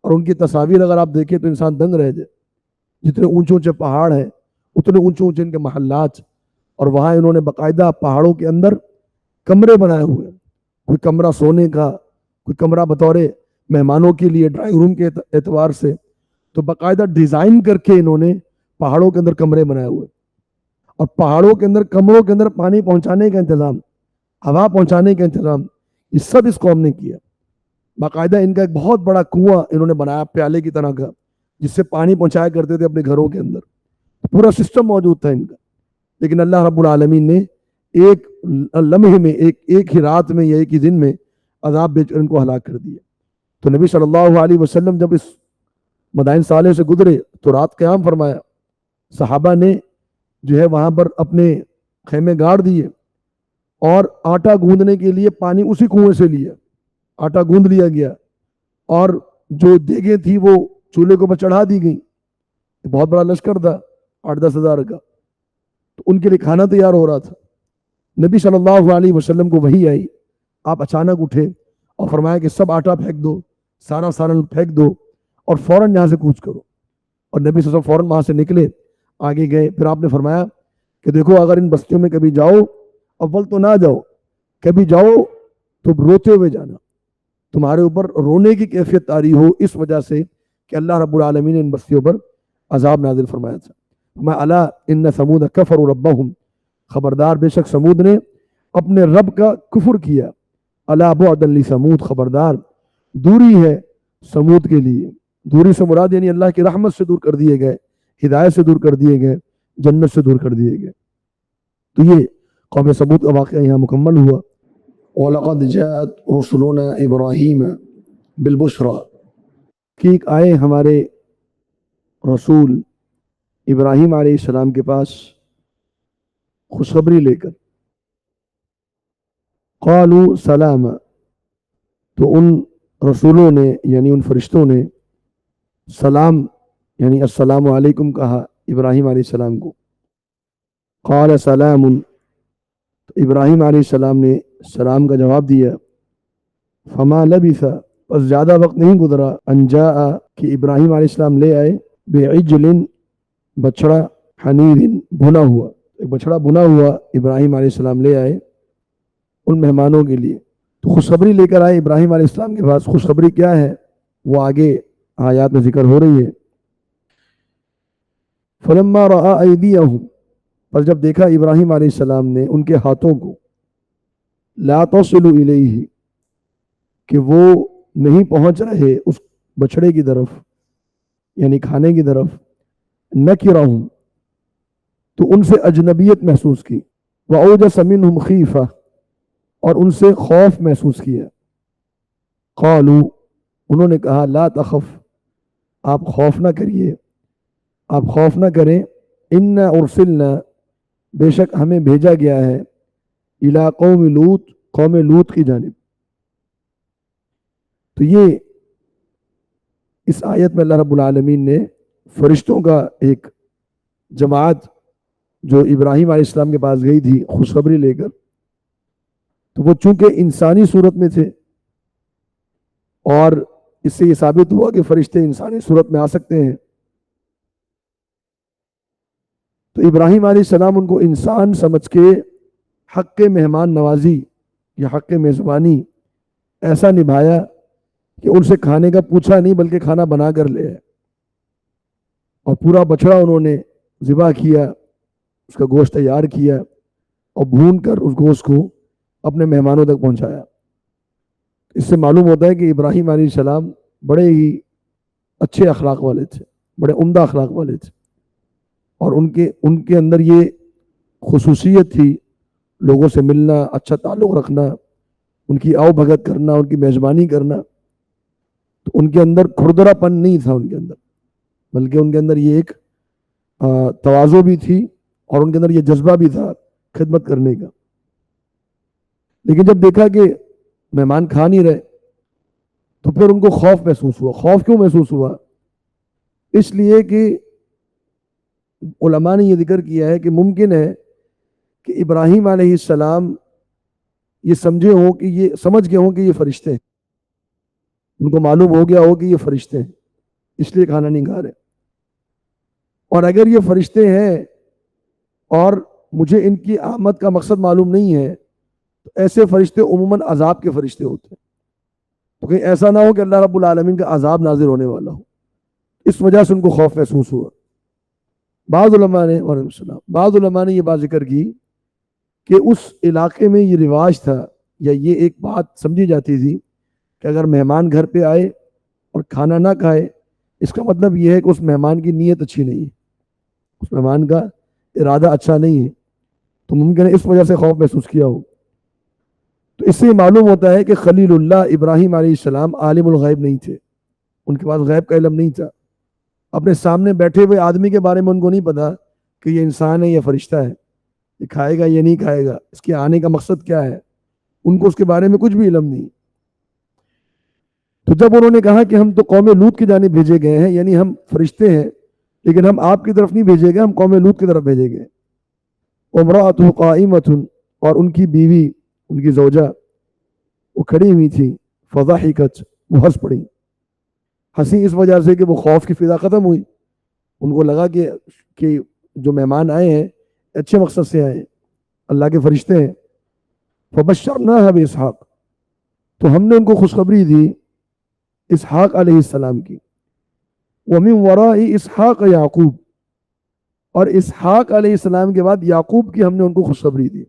اور ان کی تصاویر اگر آپ دیکھیں تو انسان دنگ رہ جائے. جتنے اونچے اونچے پہاڑ ہیں اتنے اونچے اونچے ان کے محلات, اور وہاں انہوں نے باقاعدہ پہاڑوں کے اندر کمرے بنائے ہوئے ہیں. کوئی کمرہ سونے کا, کوئی کمرہ بطور مہمانوں کے لیے ڈرائنگ روم کے اعتبار سے, تو باقاعدہ ڈیزائن کر کے انہوں نے پہاڑوں کے اندر کمرے بنائے ہوئے. اور پہاڑوں کے اندر کمروں کے اندر پانی پہنچانے کا انتظام, ہوا پہنچانے کا انتظام, یہ سب اس قوم نے کیا. باقاعدہ ان کا ایک بہت بڑا کنواں انہوں نے بنایا پیالے کی طرح کا, جس سے پانی پہنچایا کرتے تھے اپنے گھروں کے اندر. پورا سسٹم موجود تھا ان کا. لیکن اللہ رب العالمین نے ایک لمحے میں, ایک ہی رات میں یا ایک ہی دن میں عذاب بھیج کر ان کو ہلاک کر دیا. تو نبی صلی اللہ علیہ وسلم جب اس مدائن صالح سے گزرے تو رات قیام فرمایا. صحابہ نے جو ہے وہاں پر اپنے خیمے گاڑ دیے, اور آٹا گوندنے کے لیے پانی اسی کنویں سے لیا. آٹا گوند لیا گیا, اور جو دیگیں تھی وہ چولہے کے اوپر چڑھا دی گئی. بہت بڑا لشکر تھا, 8-10 ہزار کا. تو ان کے لیے کھانا تیار ہو رہا تھا. نبی صلی اللہ علیہ وسلم کو وحی آئی. آپ اچانک اٹھے اور فرمایا کہ سب آٹا پھینک دو, سارا سالن پھینک دو, اور فوراً یہاں سے کوچ کرو. اور نبی صلی اللہ علیہ وسلم فوراً وہاں سے نکلے, آگے گئے. پھر آپ نے فرمایا کہ دیکھو, اگر ان بستیوں میں کبھی جاؤ, اول تو نہ جاؤ, کبھی جاؤ تو روتے ہوئے جانا. تمہارے اوپر رونے کی کیفیت طاری ہو اس وجہ سے کہ اللہ رب العالمین نے ان بستیوں پر عذاب نازل فرمایا تھا. میں الا ان ثمود کفروا ربهم, خبردار بے شک سمود نے اپنے رب کا کفر کیا. الا بعدا لثمود, خبردار دوری ہے سمود کے لیے. دوری سے مراد یعنی اللہ کی رحمت سے دور کر دیے گئے, ہدایت سے دور کر دیے گئے, جنت سے دور کر دیے گئے. تو یہ قوم سمود کا واقعہ یہاں مکمل ہوا. وَلَقَدْ جَاءَتْ رُسُلُنَا إِبْرَاهِيمَ بِالْبُشْرَى, کہ آئے ہمارے رسول ابراہیم علیہ السلام کے پاس خوشخبری لے کر. قالوا سلاما, تو ان رسولوں نے یعنی ان فرشتوں نے سلام یعنی السلام علیکم کہا ابراہیم علیہ السلام کو. قال سلام, ابراہیم علیہ السلام نے سلام کا جواب دیا. فما لبث, بس زیادہ وقت نہیں گزرا, ان جاء, کہ ابراہیم علیہ السلام لے آئے, بعجل, بچڑا, حنیر, بھنا ہوا, ایک بچڑا بھنا ہوا ابراہیم علیہ السلام لے آئے ان مہمانوں کے لیے. تو خوشخبری لے کر آئے ابراہیم علیہ السلام کے پاس. خوشخبری کیا ہے وہ آگے آیات میں ذکر ہو رہی ہے. فلما رأى أيديهم, پر جب دیکھا ابراہیم علیہ السلام نے ان کے ہاتھوں کو, لا تصل الیہ, کہ وہ نہیں پہنچ رہے اس بچڑے کی طرف یعنی کھانے کی طرف, نکرہم, تو ان سے اجنبیت محسوس کی. وأوجس منہم خیفہ, اور ان سے خوف محسوس کیا. قالوا, انہوں نے کہا, لا تخف, آپ خوف نہ کریے, آپ خوف نہ کریں. انا ارسلنا, بے شک ہمیں بھیجا گیا ہے, الی قوم لوط, قوم لوط کی جانب. تو یہ اس آیت میں اللہ رب العالمین نے فرشتوں کا ایک جماعت جو ابراہیم علیہ السلام کے پاس گئی تھی خوشخبری لے کر, تو وہ چونکہ انسانی صورت میں تھے, اور اس سے یہ ثابت ہوا کہ فرشتے انسانی صورت میں آ سکتے ہیں, تو ابراہیم علیہ السلام ان کو انسان سمجھ کے حق مہمان نوازی یا حق میزبانی ایسا نبھایا کہ ان سے کھانے کا پوچھا نہیں بلکہ کھانا بنا کر لے آئے. اور پورا بچڑا انہوں نے ذبح کیا, اس کا گوشت تیار کیا, اور بھون کر اس گوشت کو اپنے مہمانوں تک پہنچایا۔ اس سے معلوم ہوتا ہے کہ ابراہیم علیہ السلام بڑے ہی اچھے اخلاق والے تھے، بڑے عمدہ اخلاق والے تھے، اور ان کے اندر یہ خصوصیت تھی لوگوں سے ملنا، اچھا تعلق رکھنا، ان کی آؤ بھگت کرنا، ان کی میزبانی کرنا۔ تو ان کے اندر کھردرا پن نہیں تھا ان کے اندر، بلکہ ان کے اندر یہ ایک تواضع بھی تھی، اور ان کے اندر یہ جذبہ بھی تھا خدمت کرنے کا۔ لیکن جب دیکھا کہ مہمان کھا نہیں رہے تو پھر ان کو خوف محسوس ہوا۔ خوف کیوں محسوس ہوا؟ اس لیے کہ علماء نے یہ ذکر کیا ہے کہ ممکن ہے کہ ابراہیم علیہ السلام یہ سمجھ گئے ہوں کہ یہ فرشتے ہیں، ان کو معلوم ہو گیا ہو کہ یہ فرشتے ہیں، اس لیے کھانا نہیں کھا رہے۔ اور اگر یہ فرشتے ہیں اور مجھے ان کی آمد کا مقصد معلوم نہیں ہے، تو ایسے فرشتے عموماً عذاب کے فرشتے ہوتے ہیں، تو کہیں ایسا نہ ہو کہ اللہ رب العالمین کا عذاب نازل ہونے والا ہو، اس وجہ سے ان کو خوف محسوس ہوا۔ بعض علماء نے یہ بات ذکر کی کہ اس علاقے میں یہ رواج تھا، یا یہ ایک بات سمجھی جاتی تھی کہ اگر مہمان گھر پہ آئے اور کھانا نہ کھائے، اس کا مطلب یہ ہے کہ اس مہمان کی نیت اچھی نہیں ہے، اس مہمان کا ارادہ اچھا نہیں ہے، تو ممکن ہے اس وجہ سے خوف محسوس کیا ہو۔ تو اس سے یہ معلوم ہوتا ہے کہ خلیل اللہ ابراہیم علیہ السلام عالم الغیب نہیں تھے، ان کے پاس غیب کا علم نہیں تھا۔ اپنے سامنے بیٹھے ہوئے آدمی کے بارے میں ان کو نہیں پتا کہ یہ انسان ہے یا فرشتہ ہے، یہ کھائے گا یا نہیں کھائے گا، اس کے آنے کا مقصد کیا ہے، ان کو اس کے بارے میں کچھ بھی علم نہیں۔ تو جب انہوں نے کہا کہ ہم تو قوم لوط کی جانب بھیجے گئے ہیں، یعنی ہم فرشتے ہیں لیکن ہم آپ کی طرف نہیں بھیجے گئے، ہم قوم لوط کی طرف بھیجے گئے۔ امرأتہ قائمۃ، اور ان کی بیوی، ان کی زوجہ وہ کھڑی ہوئی تھی، فضحکت، وہ ہنس پڑی، ہنسی اس وجہ سے کہ وہ خوف کی فضا ختم ہوئی، ان کو لگا کہ جو مہمان آئے ہیں اچھے مقصد سے آئے ہیں، اللہ کے فرشتے ہیں۔ فبشرناها باسحاق، تو ہم نے ان کو خوشخبری دی اسحاق علیہ السلام کی۔ ومن وراء اسحاق یعقوب، اور اسحاق علیہ السلام کے بعد یعقوب کی ہم نے ان کو خوشخبری دی۔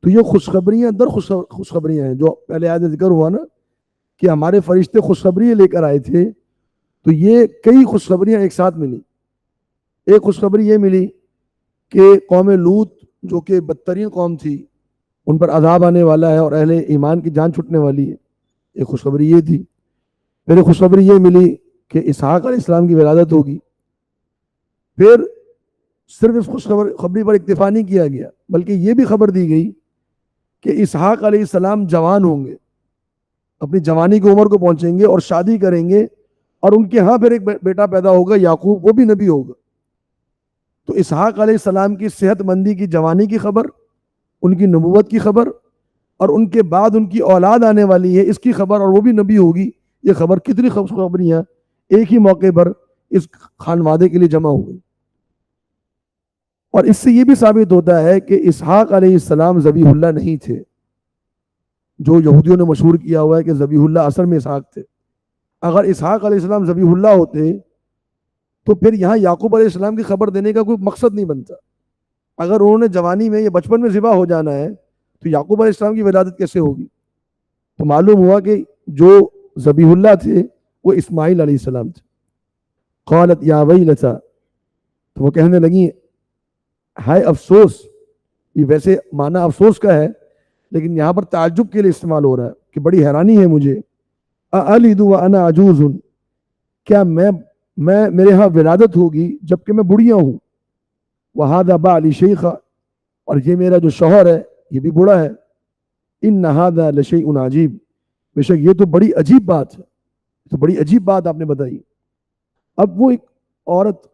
تو یہ خوشخبریاں در خوشخبریاں ہیں، جو پہلے آیت میں ذکر ہوا نا کہ ہمارے فرشتے خوشخبری لے کر آئے تھے، تو یہ کئی خوشخبریاں ایک ساتھ ملی۔ ایک خوشخبری یہ ملی کہ قوم لوط جو کہ بدترین قوم تھی، ان پر عذاب آنے والا ہے اور اہل ایمان کی جان چھٹنے والی ہے، ایک خوشخبری یہ تھی۔ پھر ایک خوشخبری یہ ملی کہ اسحاق علیہ السلام کی ولادت ہوگی۔ پھر صرف اس خوشخبری پر اکتفا نہیں کیا گیا، بلکہ یہ بھی خبر دی گئی کہ اسحاق علیہ السلام جوان ہوں گے، اپنی جوانی کی عمر کو پہنچیں گے اور شادی کریں گے، اور ان کے ہاں پھر ایک بیٹا پیدا ہوگا یعقوب، وہ بھی نبی ہوگا۔ تو اسحاق علیہ السلام کی صحت مندی کی جوانی کی خبر، ان کی نبوت کی خبر، اور ان کے بعد ان کی اولاد آنے والی ہے اس کی خبر، اور وہ بھی نبی ہوگی، یہ خبر کتنی خوشخبریاں ایک ہی موقع پر اس خانوادے کے لیے جمع ہو گئی۔ اور اس سے یہ بھی ثابت ہوتا ہے کہ اسحاق علیہ السلام ذبیح اللہ نہیں تھے، جو یہودیوں نے مشہور کیا ہوا ہے کہ ذبیح اللہ اصل میں اسحاق تھے۔ اگر اسحاق علیہ السلام ذبیح اللہ ہوتے تو پھر یہاں یعقوب علیہ السلام کی خبر دینے کا کوئی مقصد نہیں بنتا۔ اگر انہوں نے جوانی میں یا بچپن میں ذبح ہو جانا ہے تو یعقوب علیہ السلام کی ولادت کیسے ہوگی؟ تو معلوم ہوا کہ جو ذبیح اللہ تھے وہ اسماعیل علیہ السلام تھے۔ قالت یا ویلتا، تو وہ کہنے لگی ہائے افسوس، یہ ویسے معنی افسوس کا ہے لیکن یہاں پر تعجب کے لیے استعمال ہو رہا ہے کہ بڑی حیرانی ہے مجھے۔ اَأَلِدُ وَأَنَا عَجُوزٌ، کیا میرے ہاں ولادت ہوگی جبکہ میں بڑھیا ہوں؟ وَهَذَا بَعْلِي شَيْخًا، اور یہ میرا جو شوہر ہے یہ بھی بوڑھا ہے۔ إِنَّ هَذَا لَشَيْءٌ عَجِيبٌ، بے شک یہ تو بڑی عجیب بات ہے، تو بڑی عجیب بات آپ نے بتائی۔ اب وہ ایک عورت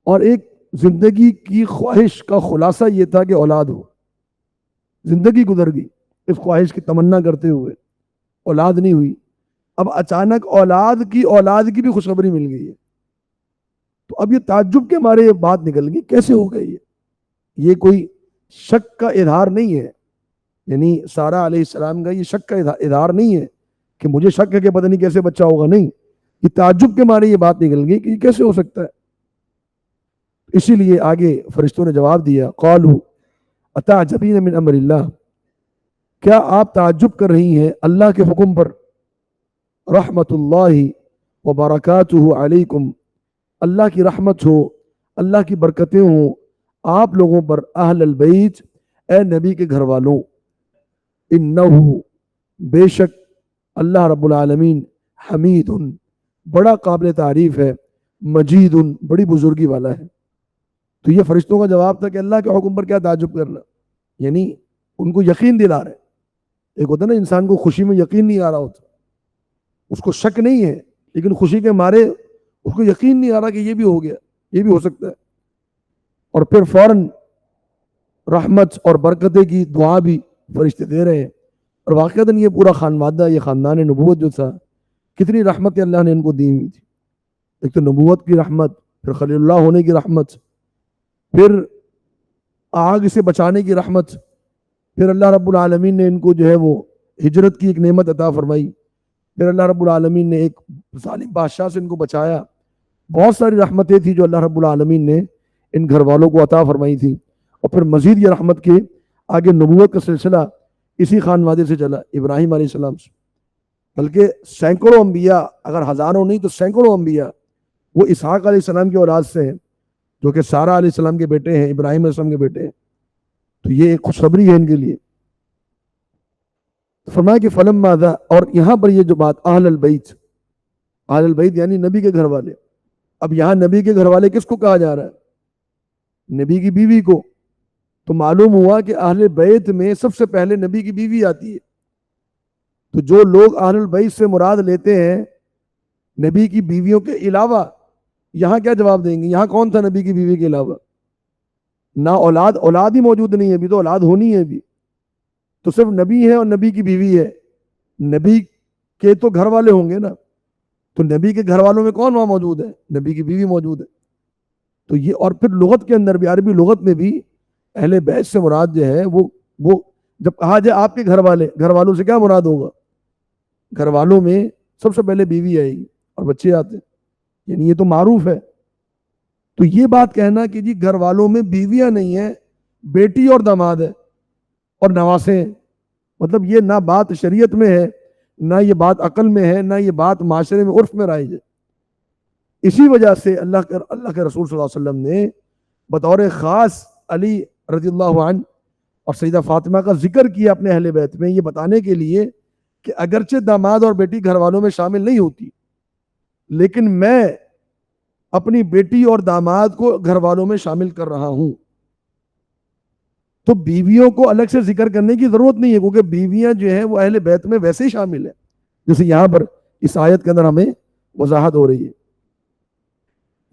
اور ایک زندگی کی خواہش کا خلاصہ یہ تھا کہ اولاد ہو، زندگی گزر گئی اس خواہش کی تمنا کرتے ہوئے، اولاد نہیں ہوئی۔ اب اچانک اولاد کی بھی خوشخبری مل گئی ہے، تو اب یہ تعجب کے مارے یہ بات نکل گئی کیسے ہو گئی؟ یہ کوئی شک کا اظہار نہیں ہے، یعنی سارہ علیہ السلام کا یہ شک کا اظہار نہیں ہے کہ مجھے شک ہے کہ پتہ نہیں کیسے بچہ ہوگا، نہیں، یہ تعجب کے مارے یہ بات نکل گئی کہ یہ کیسے ہو سکتا ہے۔ اسی لیے آگے فرشتوں نے جواب دیا قالوا اتعجبین من امر اللہ، کیا آپ تعجب کر رہی ہیں اللہ کے حکم پر؟ رحمت اللہ وبرکاتہ علیکم، اللہ کی رحمت ہو، اللہ کی برکتیں ہوں آپ لوگوں پر، اہل البیت، اے نبی کے گھر والوں، انہو، بے شک اللہ رب العالمین، حمید، بڑا قابل تعریف ہے، مجید، بڑی بزرگی والا ہے۔ تو یہ فرشتوں کا جواب تھا کہ اللہ کے حکم پر کیا تعجب کرنا، یعنی ان کو یقین دلا رہے۔ ایک ہوتا ہے نا انسان کو خوشی میں یقین نہیں آ رہا ہوتا، اس کو شک نہیں ہے لیکن خوشی کے مارے اس کو یقین نہیں آ رہا کہ یہ بھی ہو گیا، یہ بھی ہو سکتا ہے، اور پھر فوراً رحمت اور برکتیں کی دعا بھی فرشتے دے رہے ہیں۔ اور واقعتاً یہ پورا خانوادہ، یہ خاندان نبوت جو تھا، کتنی رحمتیں اللہ نے ان کو دی ہوئی تھی۔ ایک تو نبوت کی رحمت، پھر خلیل اللہ ہونے کی رحمت، پھر آگ سے بچانے کی رحمت، پھر اللہ رب العالمین نے ان کو جو ہے وہ ہجرت کی ایک نعمت عطا فرمائی، پھر اللہ رب العالمین نے ایک ظالم بادشاہ سے ان کو بچایا۔ بہت ساری رحمتیں تھیں جو اللہ رب العالمین نے ان گھر والوں کو عطا فرمائی تھی۔ اور پھر مزید یہ رحمت کے آگے نبوت کا سلسلہ اسی خانوادے سے چلا، ابراہیم علیہ السلام سے، بلکہ سینکڑوں انبیاء، اگر ہزاروں نہیں تو سینکڑوں انبیاء وہ اسحاق علیہ السلام کی اولاد سے ہیں، جو کہ سارہ علیہ السلام کے بیٹے ہیں، ابراہیم علیہ السلام کے بیٹے ہیں۔ تو یہ ایک خوشخبری ہے ان کے لیے۔ فرمایا کہ فلما ذا، اور یہاں پر یہ جو بات اہل البیت، اہل البیت یعنی نبی کے گھر والے، اب یہاں نبی کے گھر والے کس کو کہا جا رہا ہے؟ نبی کی بیوی کو۔ تو معلوم ہوا کہ اہل بیت میں سب سے پہلے نبی کی بیوی آتی ہے۔ تو جو لوگ اہل البیت سے مراد لیتے ہیں نبی کی بیویوں کے علاوہ، یہاں کیا جواب دیں گے؟ یہاں کون تھا نبی کی بیوی کے علاوہ؟ نہ اولاد ہی موجود نہیں ہے، ابھی تو اولاد ہونی ہے ابھی، تو صرف نبی ہے اور نبی کی بیوی ہے۔ نبی کے تو گھر والے ہوں گے نا، تو نبی کے گھر والوں میں کون وہاں موجود ہے؟ نبی کی بیوی موجود ہے۔ تو یہ، اور پھر لغت کے اندر بھی، عربی لغت میں بھی اہل بیت سے مراد جو ہے وہ جب کہا جائے آپ کے گھر والے، گھر والوں سے کیا مراد ہوگا؟ گھر والوں میں سب سے پہلے بیوی آئے گی اور بچے آتے ہیں، یعنی یہ تو معروف ہے۔ تو یہ بات کہنا کہ جی گھر والوں میں بیویاں نہیں ہیں، بیٹی اور داماد ہے اور نواسے ہیں، مطلب یہ نہ بات شریعت میں ہے، نہ یہ بات عقل میں ہے، نہ یہ بات معاشرے میں عرف میں رائج ہے۔ اسی وجہ سے اللہ کے رسول صلی اللہ علیہ وسلم نے بطور خاص علی رضی اللہ عنہ اور سیدہ فاطمہ کا ذکر کیا اپنے اہل بیت میں، یہ بتانے کے لیے کہ اگرچہ داماد اور بیٹی گھر والوں میں شامل نہیں ہوتی، لیکن میں اپنی بیٹی اور داماد کو گھر والوں میں شامل کر رہا ہوں۔ تو بیویوں کو الگ سے ذکر کرنے کی ضرورت نہیں ہے، کیونکہ بیویاں جو ہیں وہ اہل بیت میں ویسے ہی شامل ہیں، جیسے یہاں پر اس آیت کے اندر ہمیں وضاحت ہو رہی ہے۔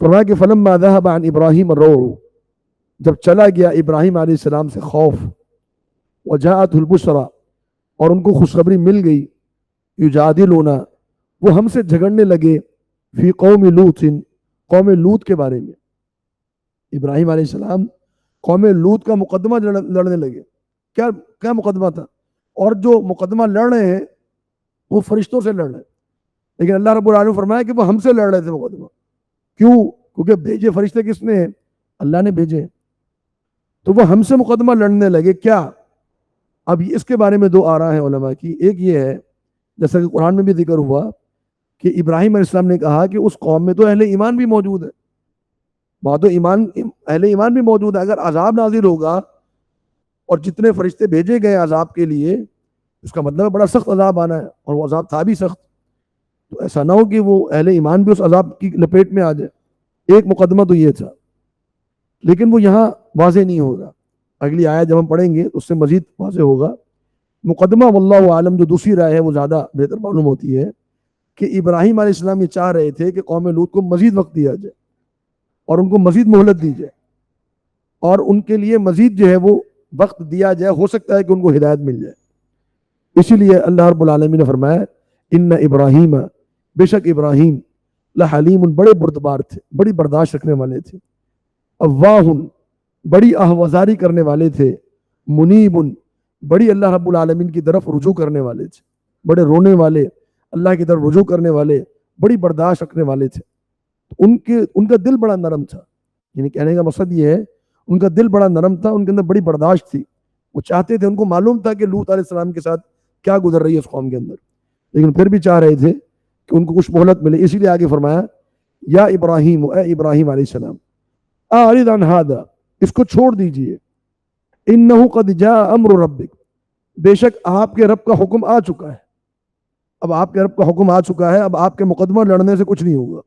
فرمایا کہ فلما ذهب عن ابراہیم الروع، جب چلا گیا ابراہیم علیہ السلام سے خوف، وجاءته البشرى، اور ان کو خوشخبری مل گئی، یجادلونا، وہ ہم سے جھگڑنے لگے، فی قوم لوط، قوم لوط کے بارے میں۔ ابراہیم علیہ السلام قوم لوط کا مقدمہ لڑنے لگے۔ کیا مقدمہ تھا؟ اور جو مقدمہ لڑ رہے ہیں وہ فرشتوں سے لڑ رہے ہیں، لیکن اللہ رب العالمین فرمایا کہ وہ ہم سے لڑ رہے تھے مقدمہ۔ کیوں؟ کیونکہ بھیجے فرشتے کس نے ہیں؟ اللہ نے بھیجے۔ تو وہ ہم سے مقدمہ لڑنے لگے۔ کیا؟ اب اس کے بارے میں دو آراء ہیں علماء کی۔ ایک یہ ہے، جیسا کہ قرآن میں بھی ذکر ہوا، کہ ابراہیم علیہ السلام نے کہا کہ اس قوم میں تو اہل ایمان بھی موجود ہے، وہاں تو اہل ایمان بھی موجود ہے، اگر عذاب نازل ہوگا اور جتنے فرشتے بھیجے گئے عذاب کے لیے، اس کا مطلب بڑا سخت عذاب آنا ہے، اور وہ عذاب تھا بھی سخت۔ تو ایسا نہ ہو کہ وہ اہل ایمان بھی اس عذاب کی لپیٹ میں آ جائے۔ ایک مقدمہ تو یہ تھا، لیکن وہ یہاں واضح نہیں ہوگا، اگلی آیت جب ہم پڑھیں گے اس سے مزید واضح ہوگا۔ مقدمہ واللہ عالم جو دوسری رائے ہے وہ زیادہ بہتر معلوم ہوتی ہے، کہ ابراہیم علیہ السلام یہ چاہ رہے تھے کہ قوم لوط کو مزید وقت دیا جائے اور ان کو مزید مہلت دی جائے، اور ان کے لیے مزید جو ہے وہ وقت دیا جائے، ہو سکتا ہے کہ ان کو ہدایت مل جائے۔ اسی لیے اللہ رب العالمین نے فرمایا ان ابراہیم، بے شک ابراہیم، لحلیم، بڑے بردبار تھے، بڑی برداشت رکھنے والے تھے، اواہ، بڑی آہوازاری کرنے والے تھے، منیب، بڑی اللہ رب العالمین کی طرف رجوع کرنے والے تھے، بڑے رونے والے، اللہ کی طرف رجوع کرنے والے، بڑی برداشت رکھنے والے تھے۔ ان کا دل بڑا نرم تھا، یعنی کہنے کا مقصد یہ ہے ان کا دل بڑا نرم تھا، ان کے اندر بڑی برداشت تھی، وہ چاہتے تھے، ان کو معلوم تھا کہ لوط علیہ السلام کے ساتھ کیا گزر رہی ہے اس قوم کے اندر، لیکن پھر بھی چاہ رہے تھے کہ ان کو کچھ مہلت ملے، اسی لیے آگے فرمایا یا ابراہیم، اے ابراہیم علیہ السلام، اعرض عن ھذا، اس کو چھوڑ دیجئے، انہ قد جاء امر ربک، بے شک آپ کے رب کا حکم آ چکا ہے، اب آپ کے رب کا حکم آ چکا ہے، اب آپ کے مقدمہ لڑنے سے کچھ نہیں ہوگا،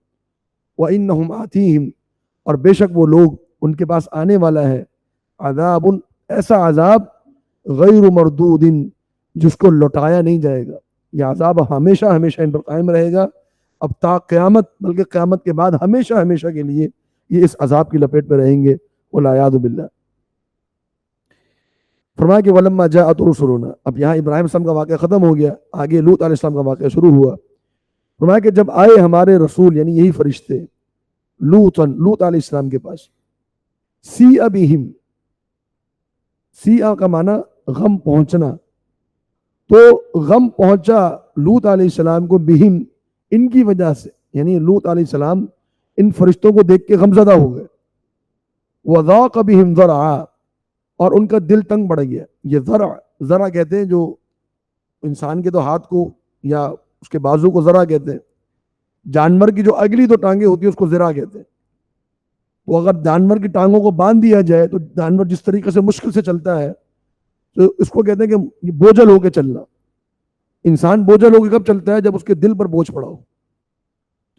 وَإِنَّهُمْ آتِيهِمْ، اور بے شک وہ لوگ ان کے پاس آنے والا ہے، عذاب، ایسا عذاب، غیر مردود، جس کو لوٹایا نہیں جائے گا، یہ عذاب ہمیشہ ہمیشہ ان پر قائم رہے گا، اب تا قیامت، بلکہ قیامت کے بعد ہمیشہ ہمیشہ کے لیے یہ اس عذاب کی لپیٹ میں رہیں گے، والعیاذ باللہ۔ فرمایا کہ وَلَمَّا جَاءَتْ رُسُلُنَا، اب یہاں ابراہیم السلام کا واقعہ ختم ہو گیا، آگے لوط علیہ السلام کا واقعہ شروع ہوا۔ فرمایا کہ جب آئے ہمارے رسول، یعنی یہی فرشتے، لوط علیہ السلام کے پاس، سیء بہم، سیء کا معنی غم پہنچنا، تو غم پہنچا لوط علیہ السلام کو بہم، ان کی وجہ سے، یعنی لوط علیہ السلام ان فرشتوں کو دیکھ کے غمزدہ ہو گئے، وضاق بہم ذرعا، اور ان کا دل تنگ پڑ گیا، یہ ذرع کہتے ہیں جو انسان کے تو ہاتھ کو یا اس کے بازو کو ذرع کہتے ہیں، جانور کی جو اگلی دو ٹانگیں ہوتی ہیں اس کو ذرا کہتے ہیں، تو اگر جانور کی ٹانگوں کو باندھ دیا جائے تو جانور جس طریقے سے مشکل سے چلتا ہے تو اس کو کہتے ہیں کہ یہ بوجھل ہو کے چلنا، انسان بوجھل ہو کے کب چلتا ہے؟ جب اس کے دل پر بوجھ پڑا ہو،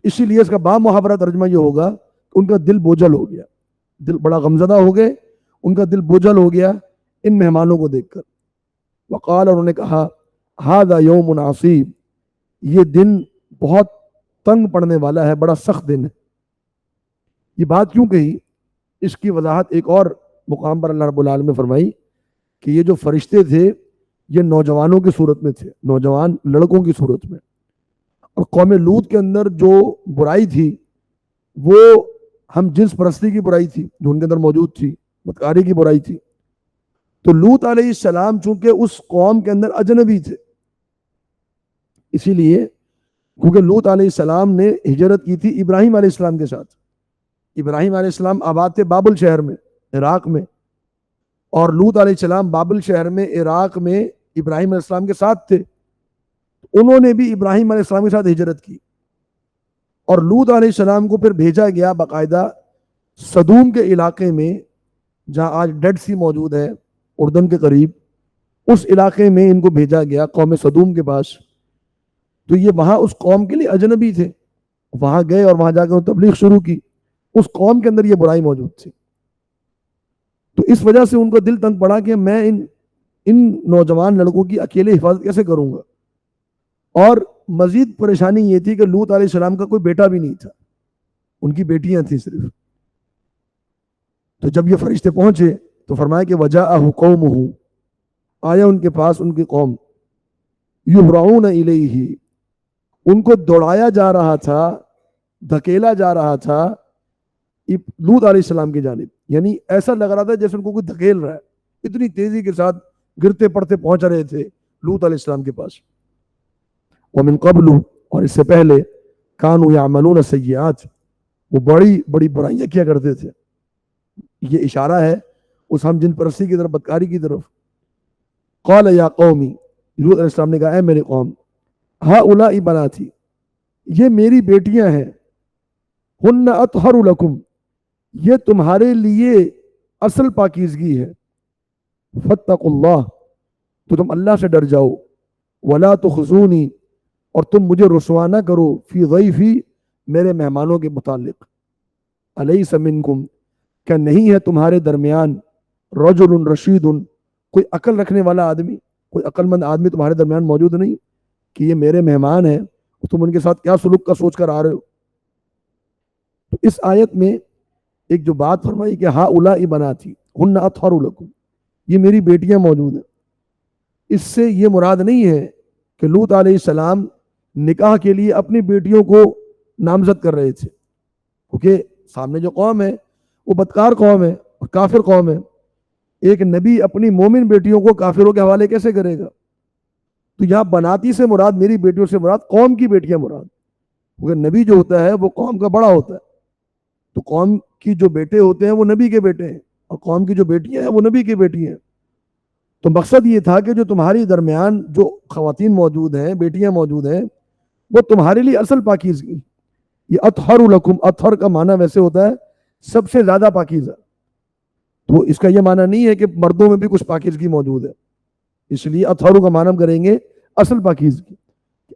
اسی لیے اس کا با محاورہ ترجمہ یہ ہوگا کہ ان کا دل بوجھل ہو گیا، دل بڑا غمزدہ ہو گئے، ان کا دل بوجھل ہو گیا ان مہمانوں کو دیکھ کر، وقال، انہوں نے کہا، ھذا یوم عصیب، یہ دن بہت تنگ پڑنے والا ہے، بڑا سخت دن ہے۔ یہ بات کیوں کہی؟ اس کی وضاحت ایک اور مقام پر اللہ رب العالمین نے فرمائی کہ یہ جو فرشتے تھے یہ نوجوانوں کی صورت میں تھے، نوجوان لڑکوں کی صورت میں، اور قوم لوط کے اندر جو برائی تھی وہ ہم جنس پرستی کی برائی تھی جو ان کے اندر موجود تھی، بدکاری کی برائی تھی، تو لوط علیہ السلام چونکہ اس قوم کے اندر اجنبی تھے، اسی لیے کیونکہ لوط علیہ السلام نے ہجرت کی تھی ابراہیم علیہ السلام کے ساتھ، ابراہیم علیہ السلام آباد تھے بابل شہر میں، عراق میں، اور لوط علیہ السلام بابل شہر میں عراق میں ابراہیم علیہ السلام کے ساتھ تھے، انہوں نے بھی ابراہیم علیہ السلام کے ساتھ ہجرت کی، اور لوط علیہ السلام کو پھر بھیجا گیا باقاعدہ صدوم کے علاقے میں، جہاں آج ڈیڈ سی موجود ہے اردن کے قریب، اس علاقے میں ان کو بھیجا گیا قوم صدوم کے پاس، تو یہ وہاں اس قوم کے لیے اجنبی تھے، وہاں گئے اور وہاں جا کے تبلیغ شروع کی، اس قوم کے اندر یہ برائی موجود تھی، تو اس وجہ سے ان کو دل تنگ پڑا کہ میں ان نوجوان لڑکوں کی اکیلے حفاظت کیسے کروں گا، اور مزید پریشانی یہ تھی کہ لوط علیہ السلام کا کوئی بیٹا بھی نہیں تھا، ان کی بیٹیاں تھیں صرف، تو جب یہ فرشتے پہنچے تو فرمایا کہ وجاءہ قومہ، آیا ان کے پاس ان کی قوم، یہرعون الیہ، ان کو دوڑایا جا رہا تھا، دھکیلا جا رہا تھا لوط علیہ السلام کی جانب، یعنی ایسا لگ رہا تھا جیسے ان کو کوئی دھکیل رہا ہے، اتنی تیزی کے ساتھ گرتے پڑتے پہنچ رہے تھے لوط علیہ السلام کے پاس۔ ومن قبل، اور اس سے پہلے، کانوا یعملون السیئات، وہ بڑی بڑی برائیاں کیا کرتے تھے، یہ اشارہ ہے اس ہم جن پرستی کی طرف، بدکاری کی طرف۔ قال یا قومی، لوط علیہ السلام نے کہا اے میرے قوم، ہؤلاء بناتی، یہ میری بیٹیاں ہیں، ہن اطہر لکم، یہ تمہارے لیے اصل پاکیزگی ہے، فاتقوا اللہ، تو تم اللہ سے ڈر جاؤ، ولا تخزونی، اور تم مجھے رسوا نہ کرو، فی ضیفی، میرے مہمانوں کے متعلق، الیس منکم، کیا نہیں ہے تمہارے درمیان، رجل رشید، کوئی عقل رکھنے والا آدمی، کوئی عقل مند آدمی تمہارے درمیان موجود نہیں کہ یہ میرے مہمان ہیں، تم ان کے ساتھ کیا سلوک کا سوچ کر آ رہے ہو۔ تو اس آیت میں ایک جو بات فرمائی کہ ہؤلاء بناتی ہن اطہر لکم، یہ میری بیٹیاں موجود ہیں، اس سے یہ مراد نہیں ہے کہ لوط علیہ السلام نکاح کے لیے اپنی بیٹیوں کو نامزد کر رہے تھے، کیونکہ سامنے جو قوم ہے وہ بدکار قوم ہے اور کافر قوم ہے، ایک نبی اپنی مومن بیٹیوں کو کافروں کے حوالے کیسے کرے گا؟ تو یہاں بناتی سے مراد، میری بیٹیوں سے مراد قوم کی بیٹیاں مراد، کیونکہ نبی جو ہوتا ہے وہ قوم کا بڑا ہوتا ہے، تو قوم کی جو بیٹے ہوتے ہیں وہ نبی کے بیٹے ہیں، اور قوم کی جو بیٹیاں ہیں وہ نبی کی بیٹی ہیں۔ تو مقصد یہ تھا کہ جو تمہاری درمیان جو خواتین موجود ہیں، بیٹیاں موجود ہیں، وہ تمہارے لیے اصل پاکیزگی۔ یہ اطہر لکم، اطہر کا معنی ویسے ہوتا ہے سب سے زیادہ پاکیزہ، تو اس کا یہ معنی نہیں ہے کہ مردوں میں بھی کچھ پاکیزگی موجود ہے، اس لیے اطہر کا معنی ہم کریں گے اصل پاکیزگی۔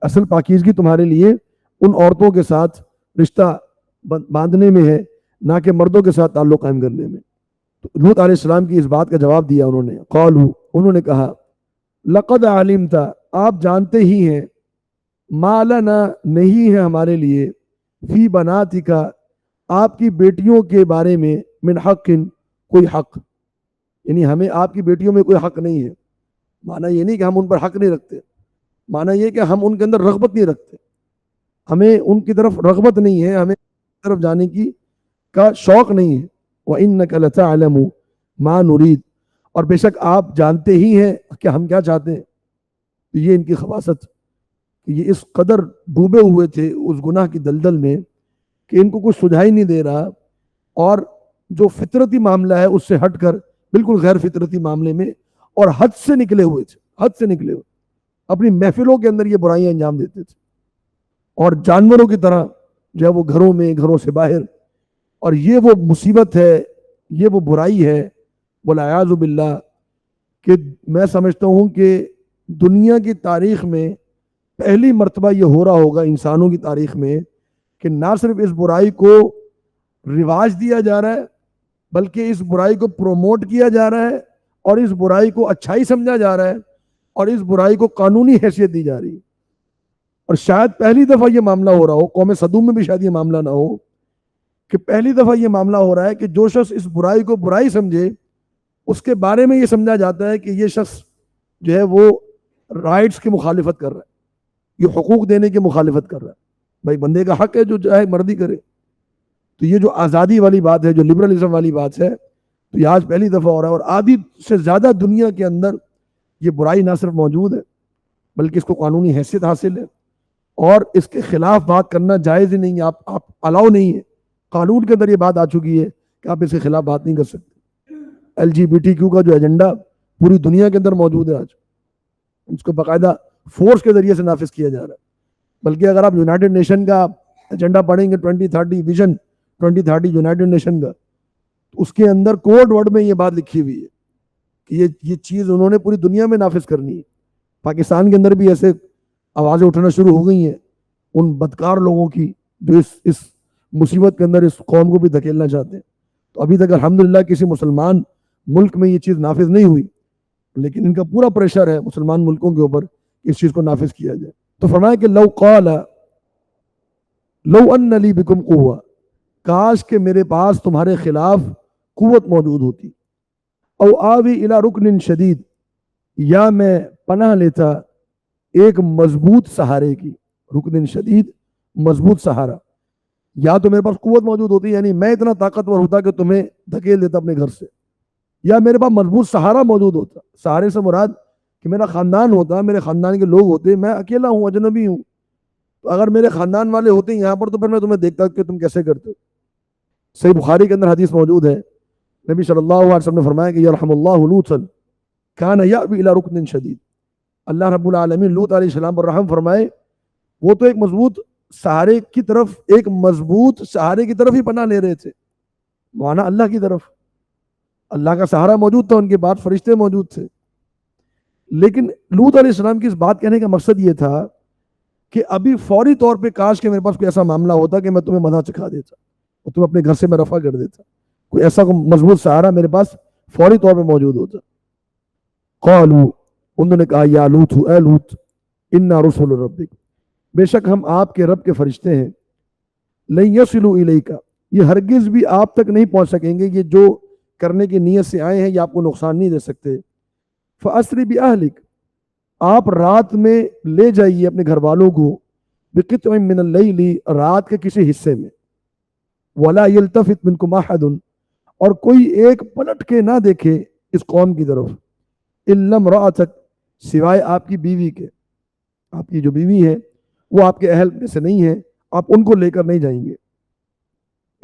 اصل پاکیزگی تمہارے لیے ان عورتوں کے ساتھ رشتہ باندھنے میں ہے، نہ کہ مردوں کے ساتھ تعلق قائم کرنے میں۔ تو لوط علیہ السلام کی اس بات کا جواب دیا انہوں نے، قالوا، انہوں نے کہا، لقد علمت، آپ جانتے ہی ہیں، ما لنا، نہیں ہے ہمارے لیے، فی بناتک، آپ کی بیٹیوں کے بارے میں، من حق، کوئی حق، یعنی ہمیں آپ کی بیٹیوں میں کوئی حق نہیں ہے۔ معنی یہ نہیں کہ ہم ان پر حق نہیں رکھتے، معنی یہ کہ ہم ان کے اندر رغبت نہیں رکھتے، ہمیں ان کی طرف رغبت نہیں ہے، ہمیں طرف جانے کی کا شوق نہیں ہے۔ وَإِنَّكَ لَتَعْلَمُ مَا نُرِيدُ، اور بے شک آپ جانتے ہی ہیں کہ ہم کیا چاہتے ہیں۔ تو یہ ان کی خباثت، یہ اس قدر ڈوبے ہوئے تھے اس گناہ کی دلدل میں کہ ان کو کچھ سجھائی نہیں دے رہا، اور جو فطرتی معاملہ ہے اس سے ہٹ کر بالکل غیر فطرتی معاملے میں اور حد سے نکلے ہوئے تھے، حد سے نکلے ہوئے، اپنی محفلوں کے اندر یہ برائیاں انجام دیتے تھے، اور جانوروں کی طرح جو ہے وہ گھروں میں، گھروں سے باہر، اور یہ وہ مصیبت ہے، یہ وہ برائی ہے والعیاذ باللہ، کہ میں سمجھتا ہوں کہ دنیا کی تاریخ میں پہلی مرتبہ یہ ہو رہا ہوگا انسانوں کی تاریخ میں کہ نہ صرف اس برائی کو رواج دیا جا رہا ہے بلکہ اس برائی کو پروموٹ کیا جا رہا ہے، اور اس برائی کو اچھائی سمجھا جا رہا ہے، اور اس برائی کو قانونی حیثیت دی جا رہی ہے۔ اور شاید پہلی دفعہ یہ معاملہ ہو رہا ہو، قوم صدوم میں بھی شاید یہ معاملہ نہ ہو، کہ پہلی دفعہ یہ معاملہ ہو رہا ہے کہ جو شخص اس برائی کو برائی سمجھے اس کے بارے میں یہ سمجھا جاتا ہے کہ یہ شخص جو ہے وہ رائٹس کی مخالفت کر رہا ہے، یہ حقوق دینے کی مخالفت کر رہا ہے۔ بھائی بندے کا حق ہے جو چاہے مرضی کرے۔ تو یہ جو آزادی والی بات ہے، جو لبرلزم والی بات ہے، تو یہ آج پہلی دفعہ ہو رہا ہے، اور آدھی سے زیادہ دنیا کے اندر یہ برائی نہ صرف موجود ہے بلکہ اس کو قانونی حیثیت حاصل ہے، اور اس کے خلاف بات کرنا جائز ہی نہیں ہے، آپ الاؤ نہیں ہے، قانون کے اندر یہ بات آ چکی ہے کہ آپ اس کے خلاف بات نہیں کر سکتے۔ LGBTQ کا جو ایجنڈا پوری دنیا کے اندر موجود ہے آج، اس کو باقاعدہ فورس کے ذریعے سے نافذ کیا جا رہا ہے۔ بلکہ اگر آپ یونائٹڈ نیشن کا ایجنڈا پڑھیں گے 2030 ویژن 2030 یونائٹڈ نیشن کا، تو اس کے اندر کوڈ ورڈ میں یہ بات لکھی ہوئی ہے کہ یہ چیز انہوں نے پوری دنیا میں نافذ کرنی ہے۔ پاکستان کے اندر بھی ایسے آوازیں اٹھنا شروع ہو گئی ہیں ان بدکار لوگوں کی جو اس مصیبت کے اندر اس قوم کو بھی دھکیلنا چاہتے ہیں۔ تو ابھی تک الحمدللہ کسی مسلمان ملک میں یہ چیز نافذ نہیں ہوئی، لیکن ان کا پورا پریشر ہے مسلمان ملکوں کے اوپر کہ اس چیز کو نافذ کیا جائے۔ تو فرمایا کہ لو قال لو ان لی بکم قوہ، کاش کہ میرے پاس تمہارے خلاف قوت موجود ہوتی، او آوی الی رکن شدید، یا میں پناہ لیتا ایک مضبوط سہارے کی، رکن شدید مضبوط سہارا، یا تو میرے پاس قوت موجود ہوتی، یعنی میں اتنا طاقتور ہوتا کہ تمہیں دھکیل دیتا اپنے گھر سے، یا میرے پاس مضبوط سہارا موجود ہوتا۔ سہارے سے مراد کہ میرا خاندان ہوتا، میرے خاندان کے لوگ ہوتے، میں اکیلا ہوں، اجنبی ہوں، تو اگر میرے خاندان والے ہوتے یہاں پر تو پھر میں تمہیں دیکھتا کہ تم کیسے کرتے ہو۔ صحیح بخاری کے اندر حدیث موجود ہے، نبی صلی اللہ علیہ وسلم نے فرمایا کہ یرحم اللہ لوطا کان یأوی الی رکن شدید، اللہ رب العالمین لوط علیہ السلام پر رحم فرمائے، وہ تو ایک مضبوط سہارے کی طرف، ایک مضبوط سہارے کی طرف ہی پناہ لے رہے تھے، معنی اللہ کی طرف، اللہ کا سہارا موجود تھا، ان کے بعد فرشتے موجود تھے۔ لیکن لوط علیہ السلام کی اس بات کہنے کا مقصد یہ تھا کہ ابھی فوری طور پہ کاش کہ میرے پاس کوئی ایسا معاملہ ہوتا کہ میں تمہیں مزہ چکھا دیتا اور تمہیں اپنے گھر سے میں رفع کر دیتا، کوئی ایسا مضبوط سہارا میرے پاس فوری طور پہ موجود ہوتا۔ قالوا، انہوں نے کہا، یا لوط، اے لوط، انا رسول ربک، بے شک ہم آپ کے رب کے فرشتے ہیں، لن یصلوا الیک، یہ ہرگز بھی آپ تک نہیں پہنچ سکیں گے، یہ جو کرنے کی نیت سے آئے ہیں یہ آپ کو نقصان نہیں دے سکتے۔ فاسری باہلک، آپ رات میں لے جائیے اپنے گھر والوں کو، بقطع من اللیل، رات کے کسی حصے میں، ولا یلتفت منکم احد، اور کوئی ایک پلٹ کے نہ دیکھے اس قوم کی طرف، الا امرأتک، سوائے آپ کی بیوی کے، آپ کی جو بیوی ہے وہ آپ کے اہل میں سے نہیں ہے، آپ ان کو لے کر نہیں جائیں گے،